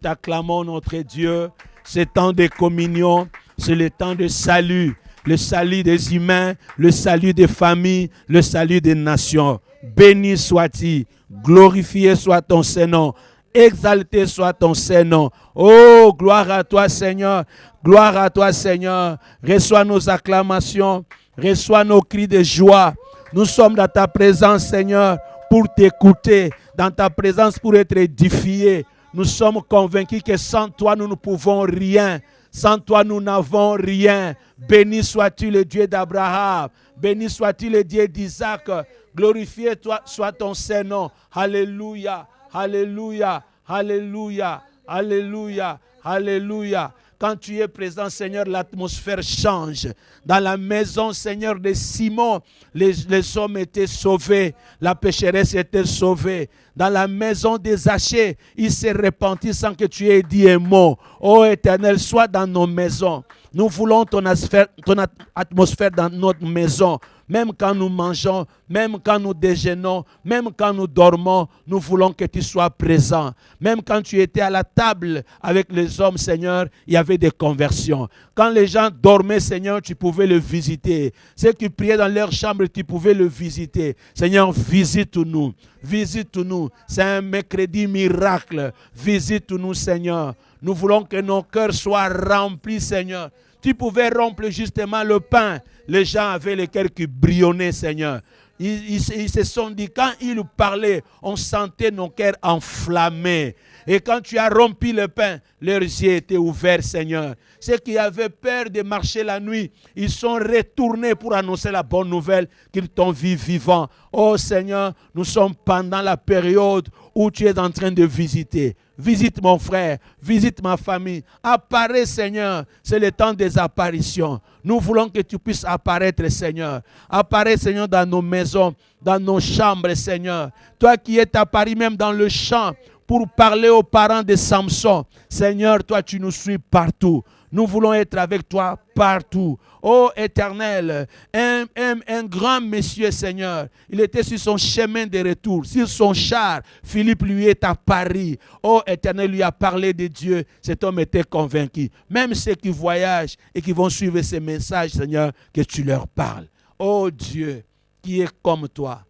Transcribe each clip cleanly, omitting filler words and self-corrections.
t'acclamons, notre Dieu. Ce temps de communion, c'est le temps de salut. Le salut des humains, le salut des familles, le salut des nations. Béni sois-tu, glorifié soit ton Saint-Nom, exalté soit ton Saint-Nom. Oh, gloire à toi, Seigneur, gloire à toi, Seigneur. Reçois nos acclamations, reçois nos cris de joie. Nous sommes dans ta présence, Seigneur, pour t'écouter, dans ta présence pour être édifiés. Nous sommes convaincus que sans toi, nous ne pouvons rien. Sans toi, nous n'avons rien. Béni sois-tu le Dieu d'Abraham. Béni sois-tu le Dieu d'Isaac. Glorifié soit ton Saint-Nom. Alléluia, alléluia, alléluia, alléluia, alléluia. Quand tu es présent, Seigneur, l'atmosphère change. Dans la maison, Seigneur, de Simon, les hommes étaient sauvés. La pécheresse était sauvée. Dans la maison des Zachée, il s'est repenti sans que tu aies dit un mot. Ô Éternel, sois dans nos maisons. Nous voulons ton atmosphère dans notre maison. Même quand nous mangeons, même quand nous déjeunons, même quand nous dormons, nous voulons que tu sois présent. Même quand tu étais à la table avec les hommes, Seigneur, il y avait des conversions. Quand les gens dormaient, Seigneur, tu pouvais le visiter. Ceux qui priaient dans leur chambre, tu pouvais le visiter. Seigneur, visite-nous. Visite-nous. C'est un mercredi miracle. Visite-nous, Seigneur. Nous voulons que nos cœurs soient remplis, Seigneur. Tu pouvais rompre justement le pain. Les gens avaient les cœurs qui brillonnaient, Seigneur. Ils se sont dit, quand ils parlaient, on sentait nos cœurs enflammés. Et quand tu as rompu le pain, leurs yeux étaient ouverts, Seigneur. Ceux qui avaient peur de marcher la nuit, ils sont retournés pour annoncer la bonne nouvelle qu'ils t'ont vu vivant. Oh Seigneur, nous sommes pendant la période où tu es en train de visiter. Visite mon frère, visite ma famille. Apparais, Seigneur. C'est le temps des apparitions. Nous voulons que tu puisses apparaître, Seigneur. Apparais, Seigneur, dans nos maisons, dans nos chambres, Seigneur. Toi qui es apparu même dans le champ pour parler aux parents de Samson. Seigneur, toi, tu nous suis partout. Nous voulons être avec toi partout. Oh Éternel, un grand monsieur, Seigneur. Il était sur son chemin de retour, sur son char. Philippe lui est apparu. Oh Éternel lui a parlé de Dieu. Cet homme était convaincu. Même ceux qui voyagent et qui vont suivre ces messages, Seigneur, que tu leur parles. Oh Dieu, qui est comme toi.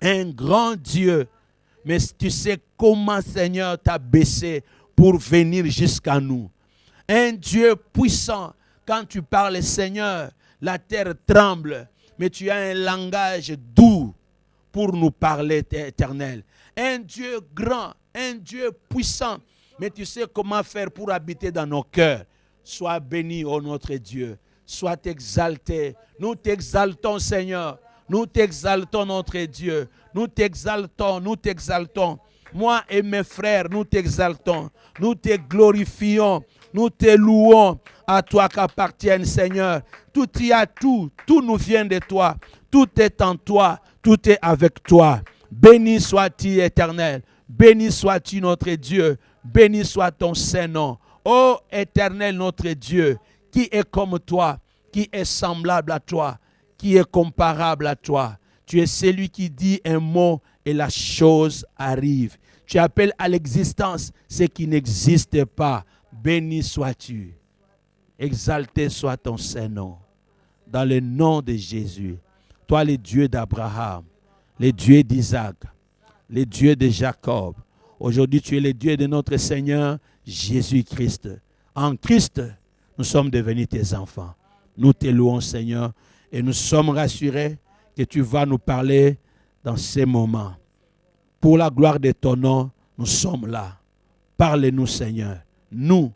Un grand Dieu. Mais tu sais comment, Seigneur, t'a baissé pour venir jusqu'à nous. Un Dieu puissant, quand tu parles, Seigneur, la terre tremble, mais tu as un langage doux pour nous parler, Éternel. Un Dieu grand, un Dieu puissant, mais tu sais comment faire pour habiter dans nos cœurs. Sois béni, ô notre Dieu, sois exalté. Nous t'exaltons, Seigneur. Nous t'exaltons, notre Dieu. Nous t'exaltons, nous t'exaltons. Moi et mes frères, nous t'exaltons. Nous te glorifions. Nous te louons. À toi qu'appartiennent, Seigneur. Tout y a tout. Tout nous vient de toi. Tout est en toi. Tout est avec toi. Béni sois-tu, Éternel. Béni sois-tu, notre Dieu. Béni soit ton Saint-Nom. Ô Éternel, notre Dieu, qui est comme toi, qui est semblable à toi, qui est comparable à toi. Tu es celui qui dit un mot et la chose arrive. Tu appelles à l'existence ce qui n'existe pas. Béni sois-tu. Exalté soit ton Saint-Nom. Dans le nom de Jésus. Toi, le Dieu d'Abraham, le Dieu d'Isaac, le Dieu de Jacob. Aujourd'hui, tu es le Dieu de notre Seigneur Jésus-Christ. En Christ, nous sommes devenus tes enfants. Nous te louons, Seigneur, et nous sommes rassurés que tu vas nous parler dans ces moments. Pour la gloire de ton nom, nous sommes là. Parle-nous, Seigneur. Nous,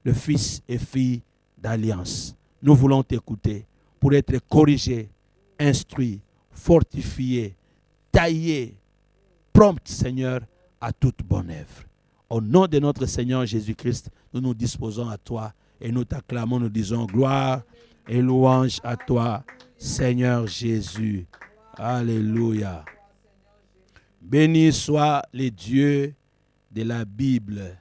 le fils et fille d'alliance, nous voulons t'écouter pour être corrigés, instruits, fortifiés, taillés, prompts, Seigneur, à toute bonne œuvre. Au nom de notre Seigneur Jésus-Christ, nous nous disposons à toi et nous t'acclamons, nous disons gloire et louange à toi, Seigneur Jésus. Alléluia. Béni soit le Dieu de la Bible.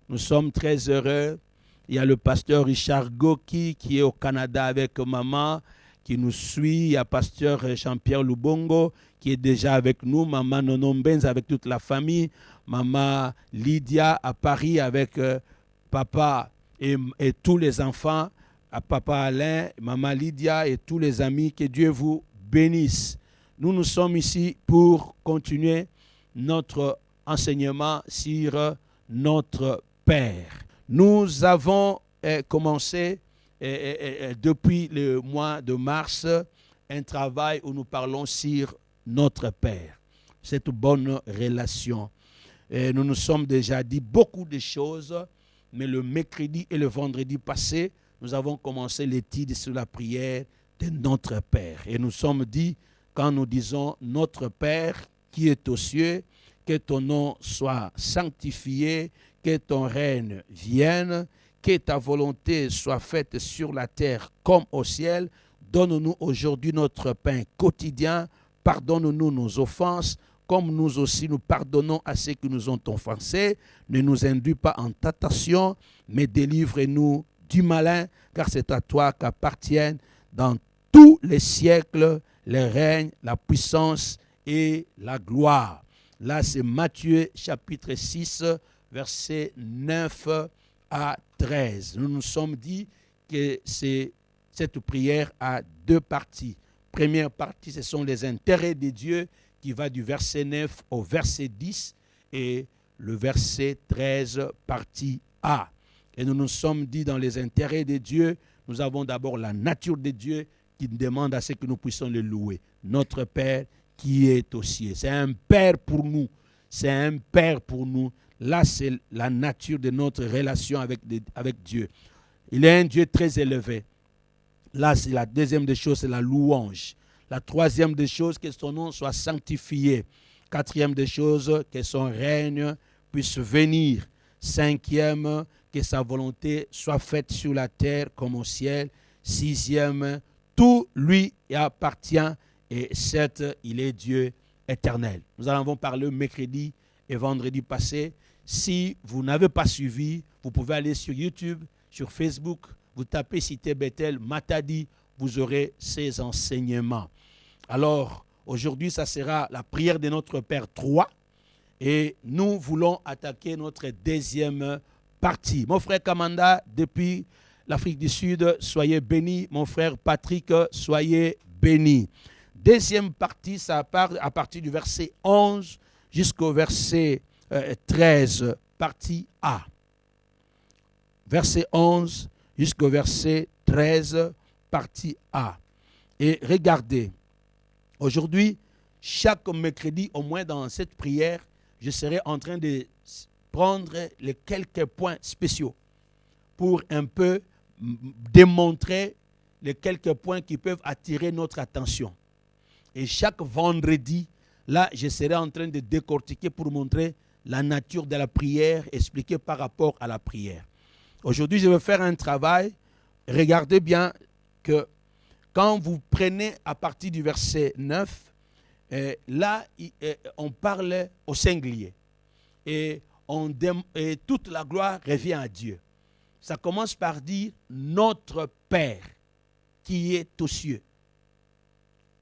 Nous sommes très heureux. Il y a le pasteur Richard Goki qui est au Canada avec maman, qui nous suit. Il y a pasteur Jean-Pierre Lubongo qui est déjà avec nous. Maman Nono Benz avec toute la famille. Maman Lydia à Paris avec papa et tous les enfants. À papa Alain, maman Lydia et tous les amis. Que Dieu vous bénisse. Nous sommes ici pour continuer notre enseignement sur notre Père. Nous avons commencé depuis le mois de mars un travail où nous parlons sur notre Père, cette bonne relation. Nous nous sommes déjà dit beaucoup de choses, mais le mercredi et le vendredi passé, nous avons commencé l'étude sur la prière de notre Père. Et nous sommes dit, quand nous disons notre Père qui est aux cieux, que ton nom soit sanctifié, que ton règne vienne, que ta volonté soit faite sur la terre comme au ciel. Donne-nous aujourd'hui notre pain quotidien. Pardonne-nous nos offenses, comme nous aussi nous pardonnons à ceux qui nous ont offensés. Ne nous induis pas en tentation, mais délivre-nous du malin, car c'est à toi qu'appartiennent dans tous les siècles le règne, la puissance et la gloire. Là, c'est Matthieu chapitre 6, versets 9 à 13. Nous nous sommes dit que cette prière a deux parties. Première partie, ce sont les intérêts de Dieu qui va du verset 9 au verset 10 et le verset 13, partie A. Et nous nous sommes dit dans les intérêts de Dieu, nous avons d'abord la nature de Dieu qui demande à ce que nous puissions le louer. Notre Père qui est aux cieux. C'est un Père pour nous. C'est un Père pour nous. Là, c'est la nature de notre relation avec Dieu. Il est un Dieu très élevé. Là, c'est la deuxième des choses, c'est la louange. La troisième des choses, que son nom soit sanctifié. Quatrième des choses, que son règne puisse venir. Cinquième, que sa volonté soit faite sur la terre comme au ciel. Sixième, tout lui appartient. Et sept, il est Dieu éternel. Nous en avons parlé mercredi et vendredi passé. Si vous n'avez pas suivi, vous pouvez aller sur YouTube, sur Facebook, vous tapez Cité Bethel, Matadi, vous aurez ces enseignements. Alors, aujourd'hui, ça sera la prière de notre Père 3 et nous voulons attaquer notre deuxième partie. Mon frère Kamanda, depuis l'Afrique du Sud, soyez bénis. Mon frère Patrick, soyez bénis. Deuxième partie, ça part à partir du verset 11 jusqu'au verset 13, partie A. Verset 11 jusqu'au verset 13, partie A. Et regardez, aujourd'hui, chaque mercredi, au moins dans cette prière, je serai en train de prendre les quelques points spéciaux pour un peu démontrer les quelques points qui peuvent attirer notre attention. Et chaque vendredi, là, je serai en train de décortiquer pour montrer la nature de la prière, expliquer par rapport à la prière. Aujourd'hui, je vais faire un travail. Regardez bien que quand vous prenez à partir du verset 9, là, on parle au singulier. Et toute la gloire revient à Dieu. Ça commence par dire « Notre Père qui est aux cieux ».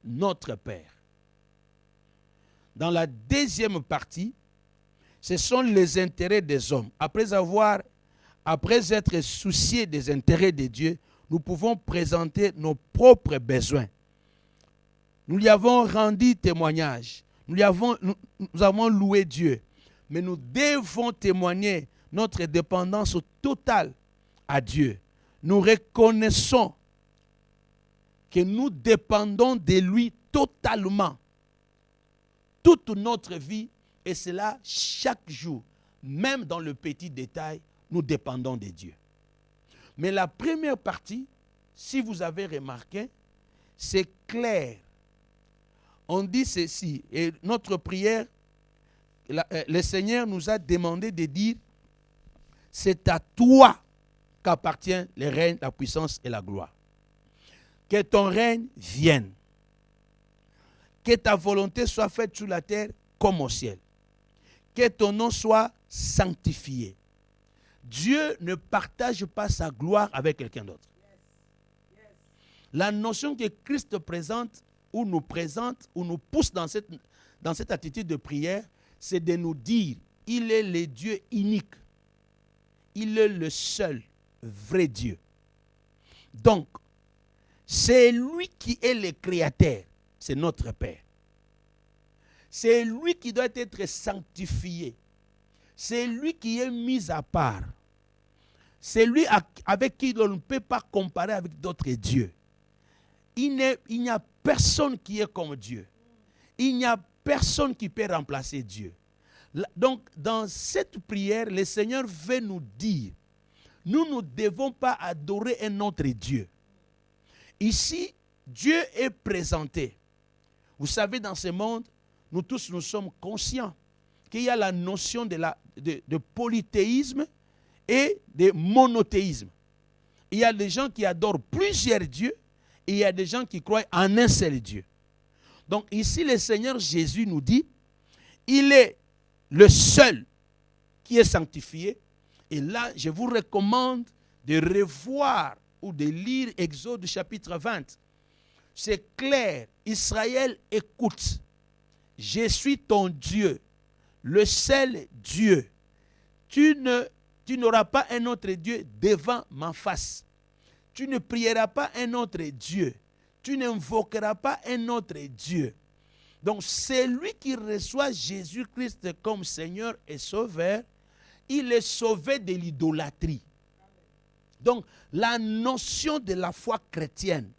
Notre Père. Dans la deuxième partie, ce sont les intérêts des hommes. Après être souciés des intérêts de Dieu, nous pouvons présenter nos propres besoins. Nous lui avons rendu témoignage. Nous avons loué Dieu. Mais nous devons témoigner notre dépendance totale à Dieu. Nous reconnaissons que nous dépendons de lui totalement. Toute notre vie, et cela chaque jour, même dans le petit détail, nous dépendons de Dieu. Mais la première partie, si vous avez remarqué, c'est clair. On dit ceci, et notre prière, le Seigneur nous a demandé de dire, c'est à toi qu'appartient le règne, la puissance et la gloire. Que ton règne vienne. Que ta volonté soit faite sur la terre comme au ciel. Que ton nom soit sanctifié. Dieu ne partage pas sa gloire avec quelqu'un d'autre. La notion que Christ présente, ou nous pousse dans cette attitude de prière, c'est de nous dire, il est le Dieu unique. Il est le seul vrai Dieu. Donc, c'est lui qui est le créateur, c'est notre Père. C'est lui qui doit être sanctifié. C'est lui qui est mis à part. C'est lui avec qui on ne peut pas comparer avec d'autres dieux. Il n'y a personne qui est comme Dieu. Il n'y a personne qui peut remplacer Dieu. Donc, dans cette prière, le Seigneur veut nous dire, nous ne devons pas adorer un autre Dieu. Ici, Dieu est présenté. Vous savez, dans ce monde, nous tous, nous sommes conscients qu'il y a la notion de polythéisme et de monothéisme. Il y a des gens qui adorent plusieurs dieux et il y a des gens qui croient en un seul Dieu. Donc ici, le Seigneur Jésus nous dit, il est le seul qui est sanctifié. Et là, je vous recommande de revoir ou de lire Exode chapitre 20. C'est clair, Israël, écoute. Je suis ton Dieu, le seul Dieu. Tu n'auras pas un autre Dieu devant ma face. Tu ne prieras pas un autre Dieu. Tu n'invoqueras pas un autre Dieu. Donc, celui qui reçoit Jésus-Christ comme Seigneur et Sauveur, il est sauvé de l'idolâtrie. Donc, la notion de la foi chrétienne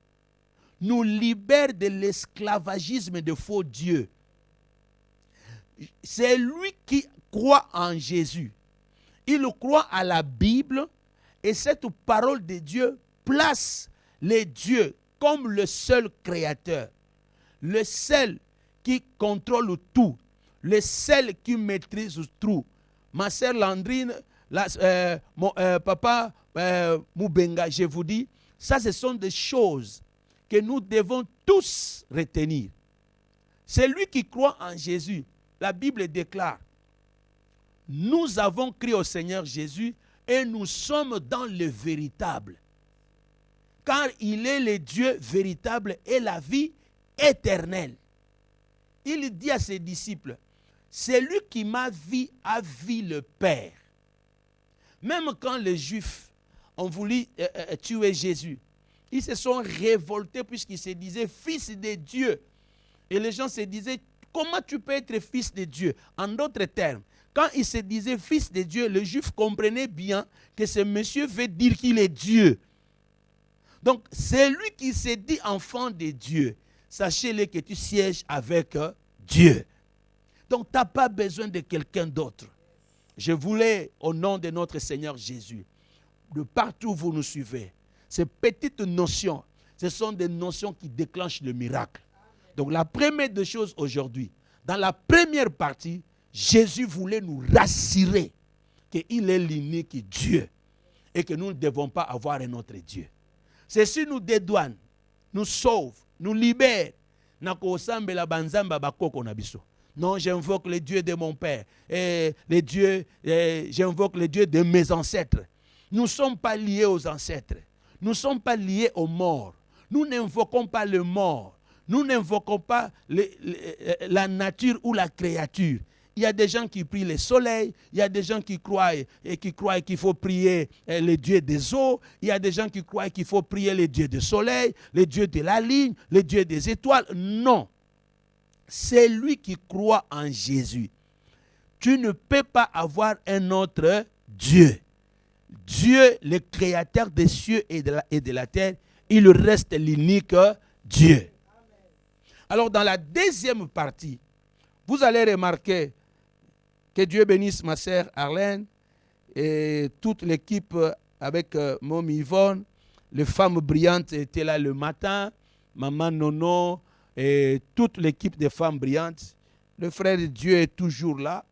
nous libère de l'esclavagisme de faux dieux. C'est lui qui croit en Jésus. Il croit à la Bible et cette parole de Dieu place les dieux comme le seul créateur, le seul qui contrôle tout, le seul qui maîtrise tout. Ma sœur Landrine, mon papa Moubenga, je vous dis, ça ce sont des choses que nous devons tous retenir. C'est lui qui croit en Jésus. La Bible déclare, nous avons crié au Seigneur Jésus et nous sommes dans le véritable. Car il est le Dieu véritable et la vie éternelle. Il dit à ses disciples, celui qui m'a vu a vu le Père. Même quand les Juifs ont voulu tuer Jésus, ils se sont révoltés puisqu'ils se disaient fils de Dieu. Et les gens se disaient, comment tu peux être fils de Dieu? En d'autres termes, quand il se disait fils de Dieu, les Juifs comprenaient bien que ce monsieur veut dire qu'il est Dieu. Donc, c'est lui qui s'est dit enfant de Dieu. Sachez-le que tu sièges avec Dieu. Donc, tu n'as pas besoin de quelqu'un d'autre. Je voulais, au nom de notre Seigneur Jésus, de partout où vous nous suivez, ces petites notions, ce sont des notions qui déclenchent le miracle. Donc, la première des choses aujourd'hui, dans la première partie, Jésus voulait nous rassurer qu'il est l'unique Dieu et que nous ne devons pas avoir un autre Dieu. Ceci nous dédouane, nous sauve, nous libère. Non, j'invoque le Dieu de mon Père, j'invoque le Dieu de mes ancêtres. Nous ne sommes pas liés aux ancêtres, nous ne sommes pas liés aux morts. Nous n'invoquons pas le mort, nous n'invoquons pas la nature ou la créature. Il y a des gens qui prient le soleil, il y a des gens qui croient qu'il faut prier le Dieu des eaux, il y a des gens qui croient qu'il faut prier le Dieu du soleil, le Dieu de la ligne, le Dieu des étoiles. Non, c'est lui qui croit en Jésus. Tu ne peux pas avoir un autre Dieu. Dieu, le créateur des cieux et de la terre, il reste l'unique Dieu. Alors dans la deuxième partie, vous allez remarquer que Dieu bénisse ma sœur Arlène et toute l'équipe avec Mom Yvonne. Les femmes brillantes étaient là le matin, Maman Nono et toute l'équipe des femmes brillantes. Le frère de Dieu est toujours là.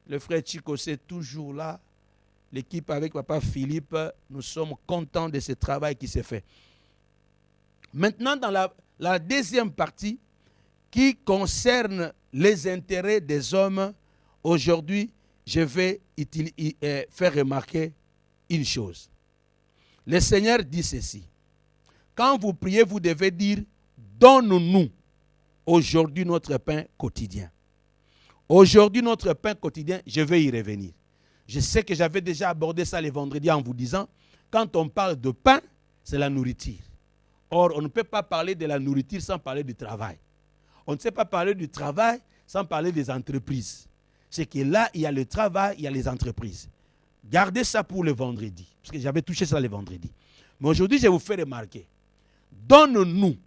Le frère Chico est toujours là. L'équipe avec Papa Philippe, nous sommes contents de ce travail qui s'est fait. Maintenant, dans la deuxième partie, qui concerne les intérêts des hommes, aujourd'hui, je vais faire remarquer une chose. Le Seigneur dit ceci. Quand vous priez, vous devez dire, donne-nous aujourd'hui notre pain quotidien. Aujourd'hui, notre pain quotidien, je vais y revenir. Je sais que j'avais déjà abordé ça les vendredis en vous disant, quand on parle de pain, c'est la nourriture. Or, on ne peut pas parler de la nourriture sans parler du travail. On ne sait pas parler du travail sans parler des entreprises. C'est que là, il y a le travail, il y a les entreprises. Gardez ça pour le vendredi, parce que j'avais touché ça le vendredi. Mais aujourd'hui, je vous fais remarquer. Donne-nous.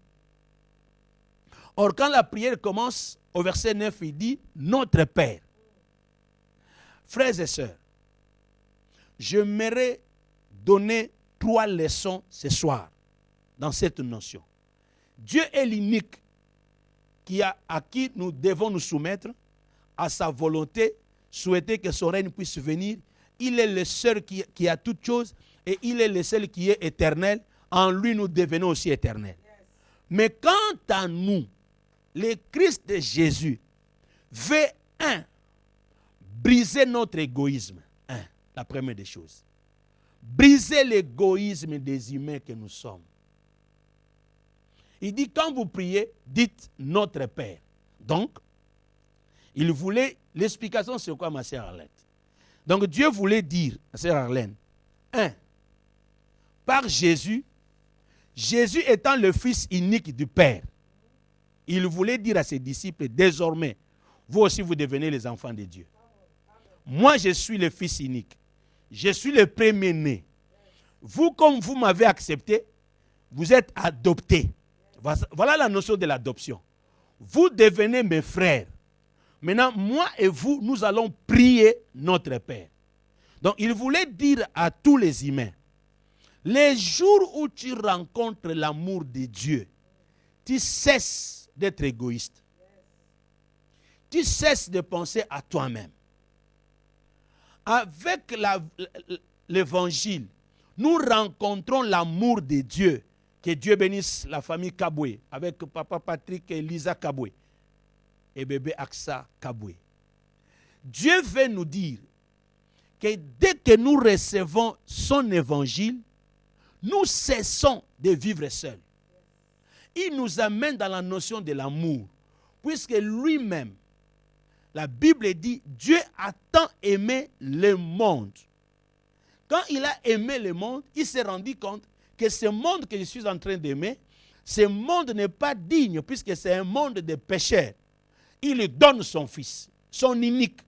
Or, quand la prière commence, au verset 9, il dit, notre Père. Frères et sœurs, j'aimerais donner 3 leçons ce soir dans cette notion. Dieu est l'unique à qui nous devons nous soumettre, à sa volonté, souhaiter que son règne puisse venir. Il est le seul qui a toutes choses et il est le seul qui est éternel. En lui, nous devenons aussi éternels. Mais quant à nous, le Christ de Jésus veut, briser notre égoïsme. La première des choses. Briser l'égoïsme des humains que nous sommes. Il dit, quand vous priez, dites notre Père. Donc, il voulait, l'explication c'est quoi, ma sœur Arlette? Donc, Dieu voulait dire, ma sœur Arlène, par Jésus, Jésus étant le Fils unique du Père, il voulait dire à ses disciples, désormais, vous aussi vous devenez les enfants de Dieu. Moi, je suis le Fils unique. Je suis le premier-né. Vous, comme vous m'avez accepté, vous êtes adoptés. Voilà la notion de l'adoption. Vous devenez mes frères. Maintenant, moi et vous, nous allons prier notre Père. Donc, il voulait dire à tous les humains, les jours où tu rencontres l'amour de Dieu, tu cesses d'être égoïste. Tu cesses de penser à toi-même. Avec l'évangile, nous rencontrons l'amour de Dieu. Que Dieu bénisse la famille Kaboué, avec papa Patrick et Lisa Kaboué, et bébé Aksa Kaboué. Dieu veut nous dire que dès que nous recevons son évangile, nous cessons de vivre seuls. Il nous amène dans la notion de l'amour, puisque lui-même, la Bible dit, Dieu a tant aimé le monde. Quand il a aimé le monde, il s'est rendu compte que ce monde que je suis en train d'aimer, ce monde n'est pas digne, puisque c'est un monde de pécheurs. Il lui donne son Fils, son unique,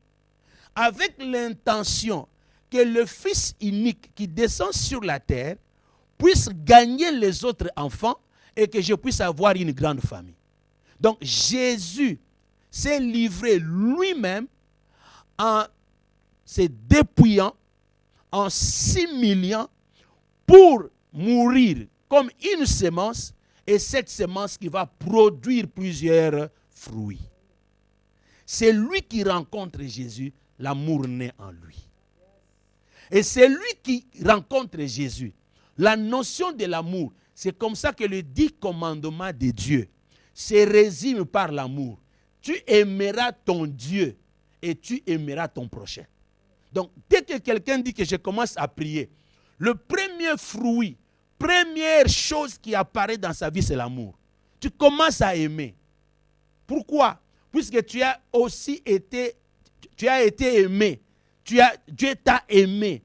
avec l'intention que le Fils unique qui descend sur la terre puisse gagner les autres enfants et que je puisse avoir une grande famille. Donc Jésus s'est livré lui-même en se dépouillant, en s'humiliant pour mourir comme une semence, et cette semence qui va produire plusieurs fruits. C'est lui qui rencontre Jésus, l'amour naît en lui. Et c'est lui qui rencontre Jésus. La notion de l'amour, c'est comme ça que le 10 commandements de Dieu se résument par l'amour. Tu aimeras ton Dieu et tu aimeras ton prochain. Donc, dès que quelqu'un dit que je commence à prier, le premier fruit, première chose qui apparaît dans sa vie, c'est l'amour. Tu commences à aimer. Pourquoi? Puisque tu as aussi été, aimé. Dieu t'a aimé.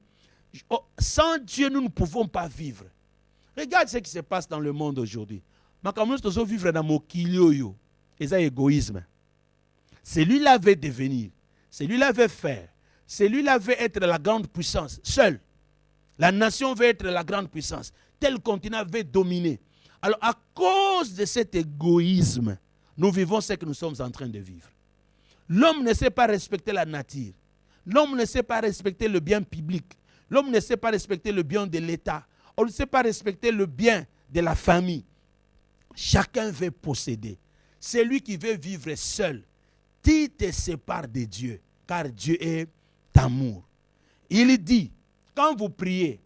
Sans Dieu, nous ne pouvons pas vivre. Regarde ce qui se passe dans le monde aujourd'hui. Mais comme nous devons vivre dans mon kilioyo, et ça, égoïsme. Celui-là veut devenir. Celui-là veut faire. Celui-là veut être la grande puissance. Seul. La nation veut être la grande puissance. Tel continent veut dominer. Alors, à cause de cet égoïsme, nous vivons ce que nous sommes en train de vivre. L'homme ne sait pas respecter la nature. L'homme ne sait pas respecter le bien public. L'homme ne sait pas respecter le bien de l'État. On ne sait pas respecter le bien de la famille. Chacun veut posséder. Celui qui veut vivre seul, tu te sépares de Dieu, car Dieu est amour. Il dit, quand vous priez,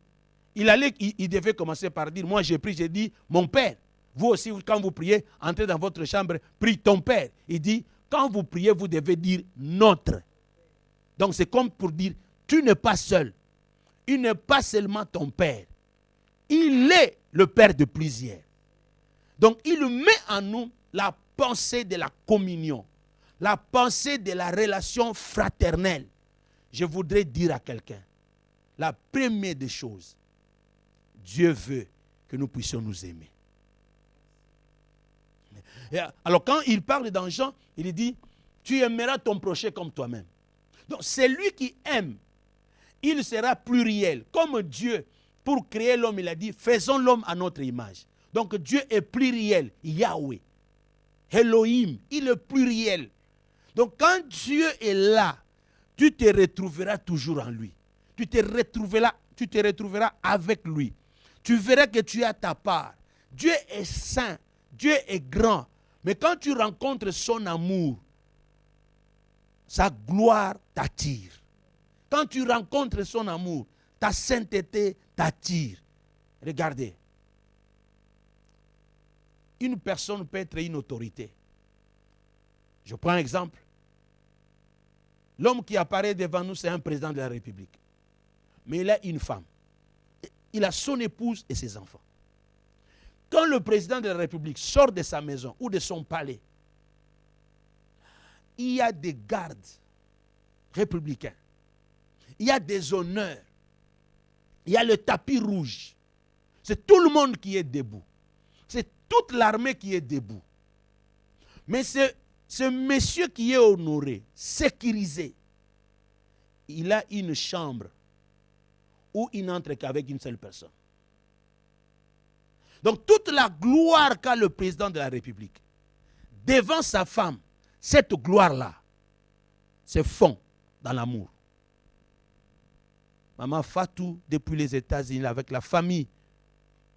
il devait commencer par dire, moi je prie, je dis, mon Père. Vous aussi, quand vous priez, entrez dans votre chambre, prie ton Père. Il dit, quand vous priez, vous devez dire notre. Donc c'est comme pour dire, tu n'es pas seul. Il n'est pas seulement ton Père. Il est le Père de plusieurs. Donc, il met en nous la pensée de la communion, la pensée de la relation fraternelle. Je voudrais dire à quelqu'un, la première des choses, Dieu veut que nous puissions nous aimer. Alors quand il parle dans Jean, il dit, tu aimeras ton prochain comme toi-même. Donc c'est lui qui aime, il sera pluriel. Comme Dieu, pour créer l'homme, il a dit, faisons l'homme à notre image. Donc Dieu est pluriel, Yahweh, Elohim, il est pluriel. Donc quand Dieu est là, tu te retrouveras toujours en lui. Tu te retrouveras avec lui. Tu verras que tu as ta part. Dieu est saint, Dieu est grand. Mais quand tu rencontres son amour, sa gloire t'attire. Quand tu rencontres son amour, ta sainteté t'attire. Regardez. Une personne peut être une autorité. Je prends un exemple. L'homme qui apparaît devant nous, c'est un président de la République. Mais il a une femme. Il a son épouse et ses enfants. Quand le président de la République sort de sa maison ou de son palais, il y a des gardes républicains. Il y a des honneurs. Il y a le tapis rouge. C'est tout le monde qui est debout. C'est toute l'armée qui est debout. Mais ce monsieur qui est honoré, sécurisé, il a une chambre où il n'entre qu'avec une seule personne. Donc toute la gloire qu'a le président de la République devant sa femme, cette gloire-là se fond dans l'amour. Maman Fatou, depuis les États-Unis, avec la famille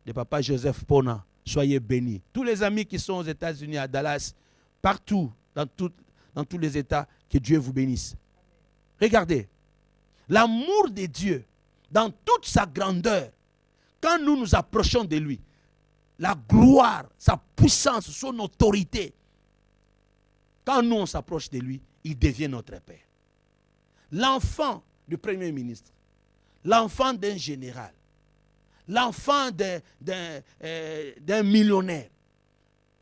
de papa Joseph Pona, soyez bénis. Tous les amis qui sont aux États-Unis, à Dallas, partout, dans tous les États, que Dieu vous bénisse. Regardez, l'amour de Dieu, dans toute sa grandeur, quand nous nous approchons de lui, la gloire, sa puissance, son autorité, quand nous on s'approche de lui, il devient notre Père. L'enfant du Premier ministre, l'enfant d'un général, l'enfant d'un millionnaire,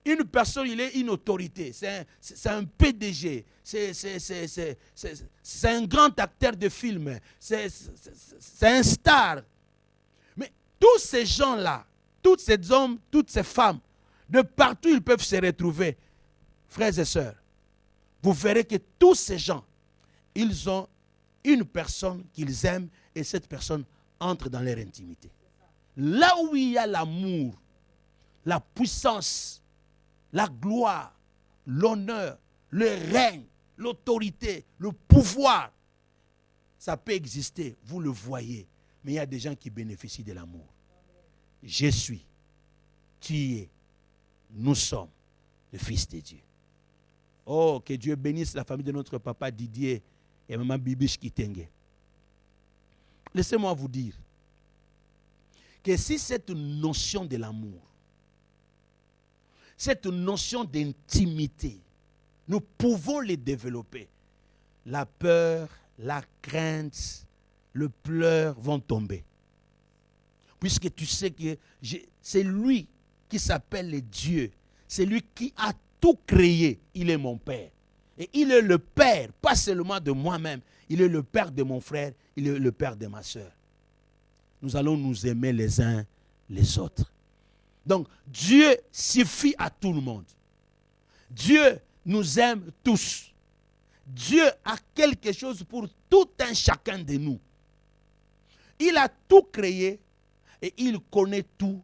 une personne, il est une autorité, c'est un PDG, c'est un grand acteur de film, c'est un star. Mais tous ces gens-là, tous ces hommes, toutes ces femmes, de partout ils peuvent se retrouver. Frères et sœurs, vous verrez que tous ces gens, ils ont une personne qu'ils aiment et cette personne entre dans leur intimité. Là où il y a l'amour, la puissance, la gloire, l'honneur, le règne, l'autorité, le pouvoir, ça peut exister, vous le voyez, mais il y a des gens qui bénéficient de l'amour. Je suis, tu es, nous sommes le Fils de Dieu. Oh, que Dieu bénisse la famille de notre papa Didier et maman Bibiche Kitenge. Laissez-moi vous dire que si cette notion de l'amour, cette notion d'intimité, nous pouvons les développer, la peur, la crainte, le pleur vont tomber. Puisque tu sais que c'est lui qui s'appelle Dieu. C'est lui qui a tout créé. Il est mon Père. Et il est le Père, pas seulement de moi-même. Il est le Père de mon frère. Il est le Père de ma soeur. Nous allons nous aimer les uns les autres. Donc, Dieu suffit à tout le monde. Dieu nous aime tous. Dieu a quelque chose pour tout un chacun de nous. Il a tout créé. Et il connaît tout,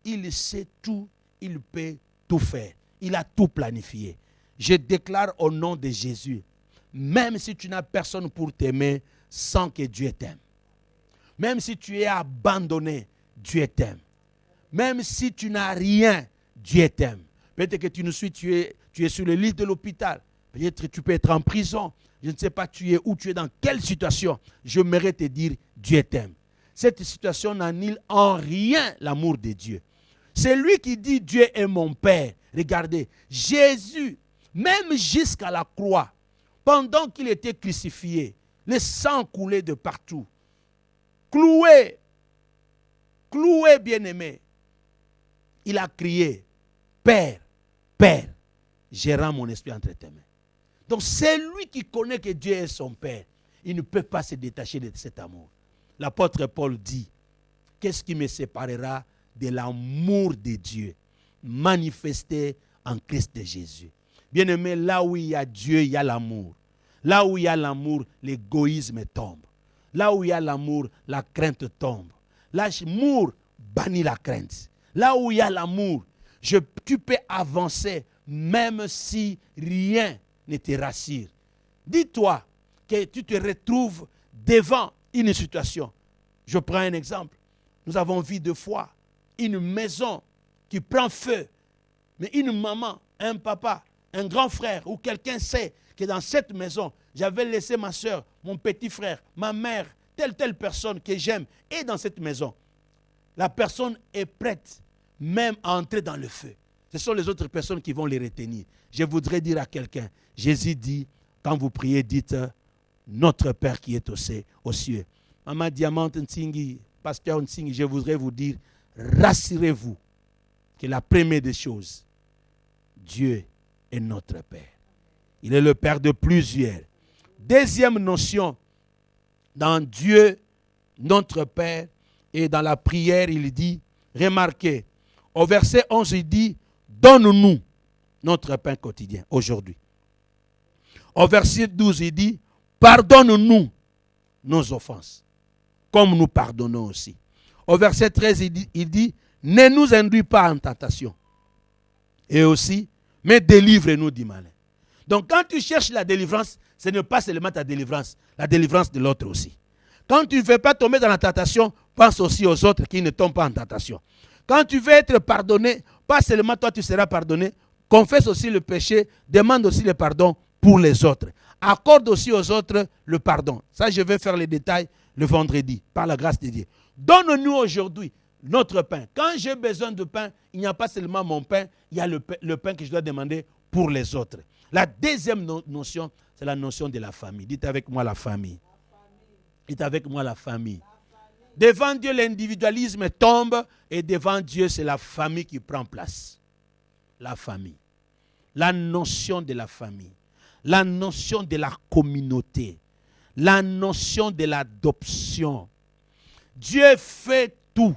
il sait tout, il peut tout faire. Il a tout planifié. Je déclare au nom de Jésus, même si tu n'as personne pour t'aimer, sans que Dieu t'aime. Même si tu es abandonné, Dieu t'aime. Même si tu n'as rien, Dieu t'aime. Peut-être que tu nous suis, tu es sur le lit de l'hôpital. Peut-être que tu peux être en prison. Je ne sais pas tu es où, tu es dans quelle situation. J'aimerais te dire, Dieu t'aime. Cette situation n'annule en rien l'amour de Dieu. C'est lui qui dit Dieu est mon Père. Regardez, Jésus, même jusqu'à la croix, pendant qu'il était crucifié, le sang coulait de partout. Cloué, bien-aimé, il a crié, Père, Père, je rends mon esprit entre tes mains. Donc c'est lui qui connaît que Dieu est son Père. Il ne peut pas se détacher de cet amour. L'apôtre Paul dit, qu'est-ce qui me séparera de l'amour de Dieu manifesté en Christ Jésus? Bien-aimé, là où il y a Dieu, il y a l'amour. Là où il y a l'amour, l'égoïsme tombe. Là où il y a l'amour, la crainte tombe. L'amour bannit la crainte. Là où il y a l'amour, tu peux avancer même si rien ne te rassure. Dis-toi que tu te retrouves devant une situation. Je prends un exemple. Nous avons vu 2 fois une maison qui prend feu. Mais une maman, un papa, un grand frère ou quelqu'un sait que dans cette maison, j'avais laissé ma soeur, mon petit frère, ma mère, telle personne que j'aime est dans cette maison. La personne est prête même à entrer dans le feu. Ce sont les autres personnes qui vont les retenir. Je voudrais dire à quelqu'un, Jésus dit, quand vous priez, dites, notre Père qui est aux cieux. Maman Diamante Ntingi, Pasteur Ntingi, je voudrais vous dire, rassurez-vous que la première des choses, Dieu est notre Père. Il est le Père de plusieurs. Deuxième notion, dans Dieu, notre Père, et dans la prière, il dit, remarquez, au verset 11, il dit, donne-nous notre pain quotidien aujourd'hui. Au verset 12, il dit, pardonne-nous nos offenses, comme nous pardonnons aussi. Au verset 13, il dit, ne nous induis pas en tentation. Et aussi, mais délivre-nous du malin. Donc quand tu cherches la délivrance, ce n'est pas seulement ta délivrance, la délivrance de l'autre aussi. Quand tu ne veux pas tomber dans la tentation, pense aussi aux autres qui ne tombent pas en tentation. Quand tu veux être pardonné, pas seulement toi tu seras pardonné, confesse aussi le péché, demande aussi le pardon pour les autres. Accorde aussi aux autres le pardon. Ça, je vais faire les détails le vendredi, par la grâce de Dieu. Donne-nous aujourd'hui notre pain. Quand j'ai besoin de pain, il n'y a pas seulement mon pain, il y a le pain que je dois demander pour les autres. La deuxième notion, c'est la notion de la famille. Dites avec moi la famille. Dites avec moi la famille. Devant Dieu, l'individualisme tombe et devant Dieu, c'est la famille qui prend place. La famille. La notion de la famille. La notion de la communauté. La notion de l'adoption. Dieu fait tout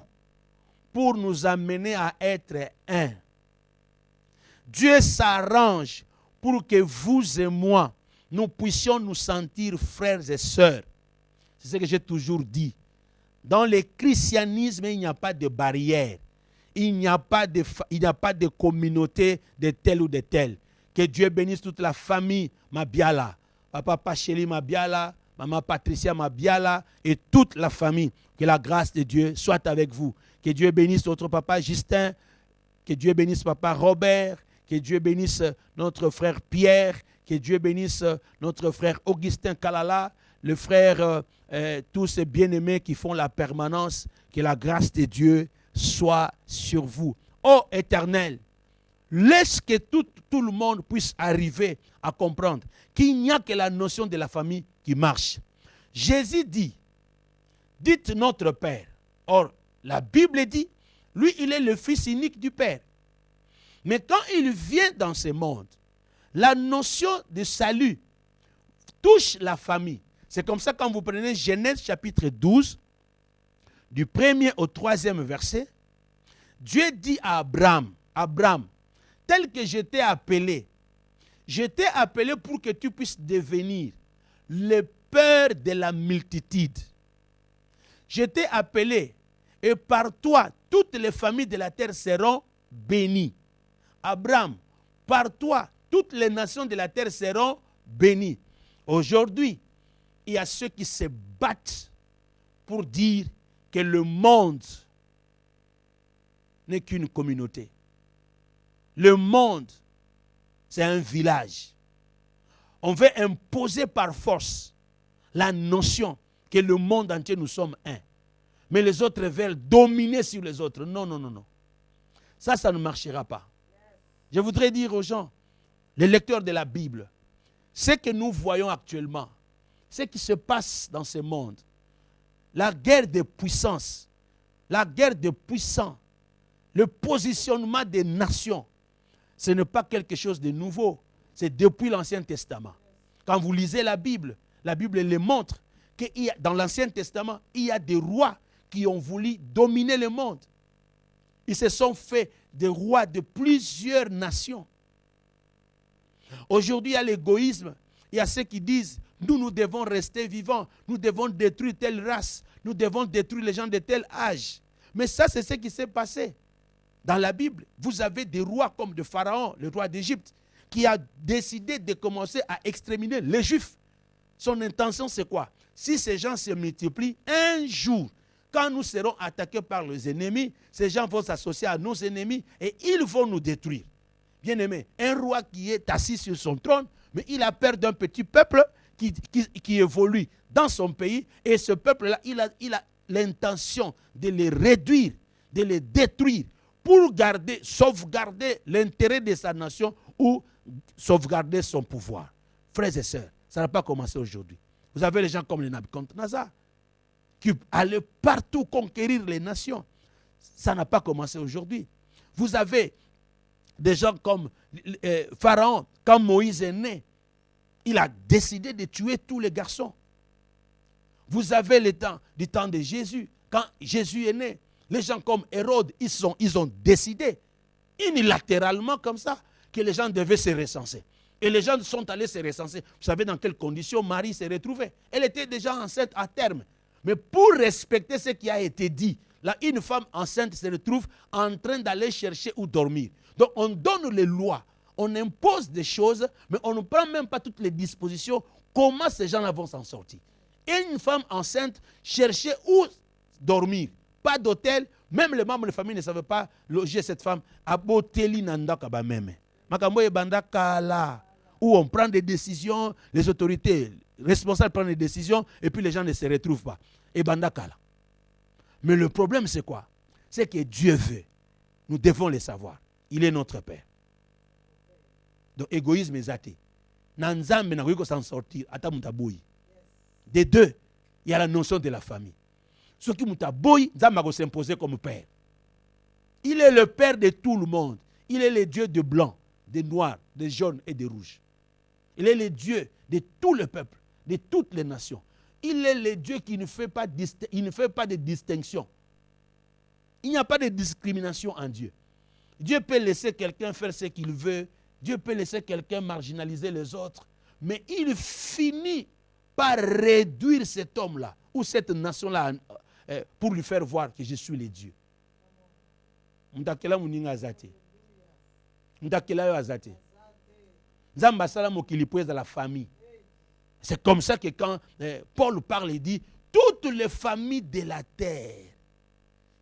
pour nous amener à être un. Dieu s'arrange pour que vous et moi, nous puissions nous sentir frères et sœurs. C'est ce que j'ai toujours dit. Dans le christianisme, il n'y a pas de barrière. Il n'y a pas de communauté de tel ou de tel. Que Dieu bénisse toute la famille Mabiala. Papa Pacheli Mabiala, Maman Patricia Mabiala et toute la famille. Que la grâce de Dieu soit avec vous. Que Dieu bénisse notre papa Justin. Que Dieu bénisse papa Robert. Que Dieu bénisse notre frère Pierre. Que Dieu bénisse notre frère Augustin Kalala. Le frère, tous ces bien-aimés qui font la permanence. Que la grâce de Dieu soit sur vous. Ô Éternel, laisse que tout le monde puisse arriver à comprendre qu'il n'y a que la notion de la famille qui marche. Jésus dit, dites notre Père. Or, la Bible dit, lui, il est le fils unique du Père. Mais quand il vient dans ce monde, la notion de salut touche la famille. C'est comme ça quand vous prenez Genèse chapitre 12, du 1er au 3e verset, Dieu dit à Abraham, Abraham, tel que je t'ai appelé pour que tu puisses devenir le père de la multitude. Je t'ai appelé et par toi, toutes les familles de la terre seront bénies. Abraham, par toi, toutes les nations de la terre seront bénies. Aujourd'hui, il y a ceux qui se battent pour dire que le monde n'est qu'une communauté. Le monde, c'est un village. On veut imposer par force la notion que le monde entier, nous sommes un. Mais les autres veulent dominer sur les autres. Non, non, non, non. Ça ne marchera pas. Je voudrais dire aux gens, les lecteurs de la Bible, ce que nous voyons actuellement, ce qui se passe dans ce monde, la guerre des puissances, la guerre des puissants, le positionnement des nations, Ce n'est pas quelque chose de nouveau. C'est depuis l'Ancien Testament. Quand vous lisez la Bible les montre que dans l'Ancien Testament, il y a des rois qui ont voulu dominer le monde. Ils se sont fait des rois de plusieurs nations. Aujourd'hui, il y a l'égoïsme. Il y a ceux qui disent, nous devons rester vivants. Nous devons détruire telle race. Nous devons détruire les gens de tel âge. Mais ça, c'est ce qui s'est passé. Dans la Bible, vous avez des rois comme de Pharaon, le roi d'Égypte, qui a décidé de commencer à exterminer les Juifs. Son intention, c'est quoi? Si ces gens se multiplient, un jour, quand nous serons attaqués par les ennemis, ces gens vont s'associer à nos ennemis et ils vont nous détruire. Bien-aimé, un roi qui est assis sur son trône, mais il a peur d'un petit peuple qui évolue dans son pays. Et ce peuple-là, il a l'intention de les réduire, de les détruire pour sauvegarder l'intérêt de sa nation ou sauvegarder son pouvoir. Frères et sœurs, ça n'a pas commencé aujourd'hui. Vous avez les gens comme les Nabucodonosor qui allaient partout conquérir les nations. Ça n'a pas commencé aujourd'hui. Vous avez des gens comme Pharaon, quand Moïse est né, il a décidé de tuer tous les garçons. Vous avez le temps de Jésus, quand Jésus est né, les gens comme Hérode, ils ont décidé unilatéralement comme ça que les gens devaient se recenser. Et les gens sont allés se recenser. Vous savez dans quelles conditions Marie s'est retrouvée? Elle était déjà enceinte à terme. Mais pour respecter ce qui a été dit, là, une femme enceinte se retrouve en train d'aller chercher où dormir. Donc on donne les lois, on impose des choses, mais on ne prend même pas toutes les dispositions. Comment ces gens-là vont s'en sortir? Et une femme enceinte cherchait où dormir. Pas d'hôtel, même les membres de la famille ne savaient pas loger cette femme. Où on prend des décisions, les autorités responsables prennent des décisions, et puis les gens ne se retrouvent pas. Et bandakala. Mais le problème, c'est quoi? C'est que Dieu veut. Nous devons le savoir. Il est notre Père. Donc, égoïsme est athée. Nanzambe n'a pas s'en sortir. Des deux, il y a la notion de la famille. Ce qui mutaboui, Nzamba va s'imposer comme Père. Il est le Père de tout le monde. Il est le Dieu de blanc, de noir, de jaune et de rouge. Il est le Dieu de tout le peuple, de toutes les nations. Il est le Dieu qui ne fait pas de distinction. Il n'y a pas de discrimination en Dieu. Dieu peut laisser quelqu'un faire ce qu'il veut. Dieu peut laisser quelqu'un marginaliser les autres. Mais il finit par réduire cet homme-là ou cette nation-là pour lui faire voir que je suis le Dieu. La famille. C'est comme ça que quand Paul parle, il dit toutes les familles de la terre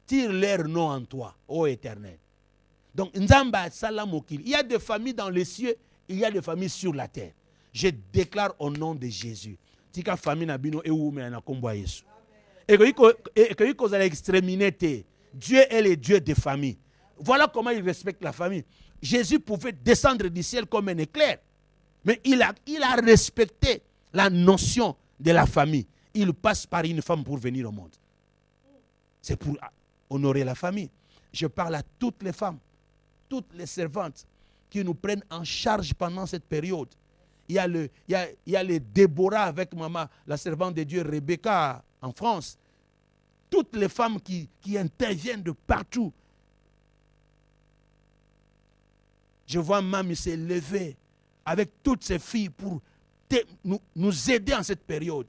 tirent leur nom en toi, ô Éternel. Donc, il y a des familles dans les cieux, il y a des familles sur la terre. Je déclare au nom de Jésus. Tika famille nabino e ou me na kombo Yesu. Et que vous allez exterminer. Dieu est le Dieu des familles. Voilà comment il respecte la famille. Jésus pouvait descendre du ciel comme un éclair. Mais il a respecté la notion de la famille. Il passe par une femme pour venir au monde. C'est pour honorer la famille. Je parle à toutes les femmes, toutes les servantes qui nous prennent en charge pendant cette période. Il y a les Déborah avec maman, la servante de Dieu Rebecca en France. Toutes les femmes qui interviennent de partout. Je vois Maman se lever avec toutes ses filles pour nous aider en cette période.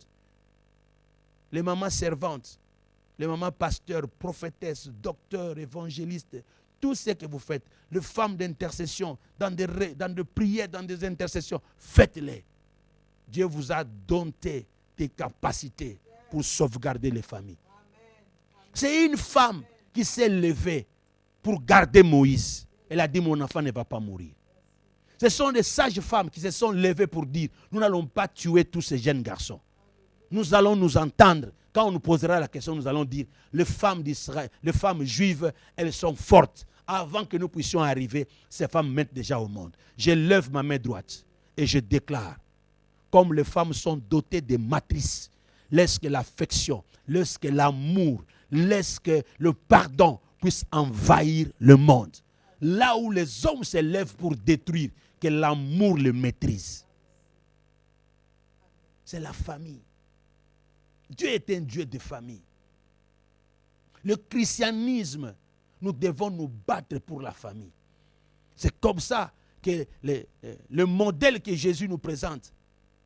Les mamans servantes, les mamans pasteurs, prophétesses, docteurs, évangélistes, tout ce que vous faites, les femmes d'intercession, dans des prières, dans des intercessions, faites-les. Dieu vous a doté des capacités pour sauvegarder les familles. C'est une femme qui s'est levée pour garder Moïse. Elle a dit, mon enfant ne va pas mourir. Ce sont des sages femmes qui se sont levées pour dire, nous n'allons pas tuer tous ces jeunes garçons. Nous allons nous entendre. Quand on nous posera la question, nous allons dire, les femmes d'Israël, les femmes juives, elles sont fortes. Avant que nous puissions arriver, ces femmes mettent déjà au monde. Je lève ma main droite et je déclare, comme les femmes sont dotées de matrices, laisse que l'affection, laisse que l'amour, laisse que le pardon puisse envahir le monde. là où les hommes se lèvent pour détruire, que l'amour le maîtrise. C'est la famille. Dieu est un Dieu de famille. Le christianisme, nous devons nous battre pour la famille. C'est comme ça que le modèle que Jésus nous présente.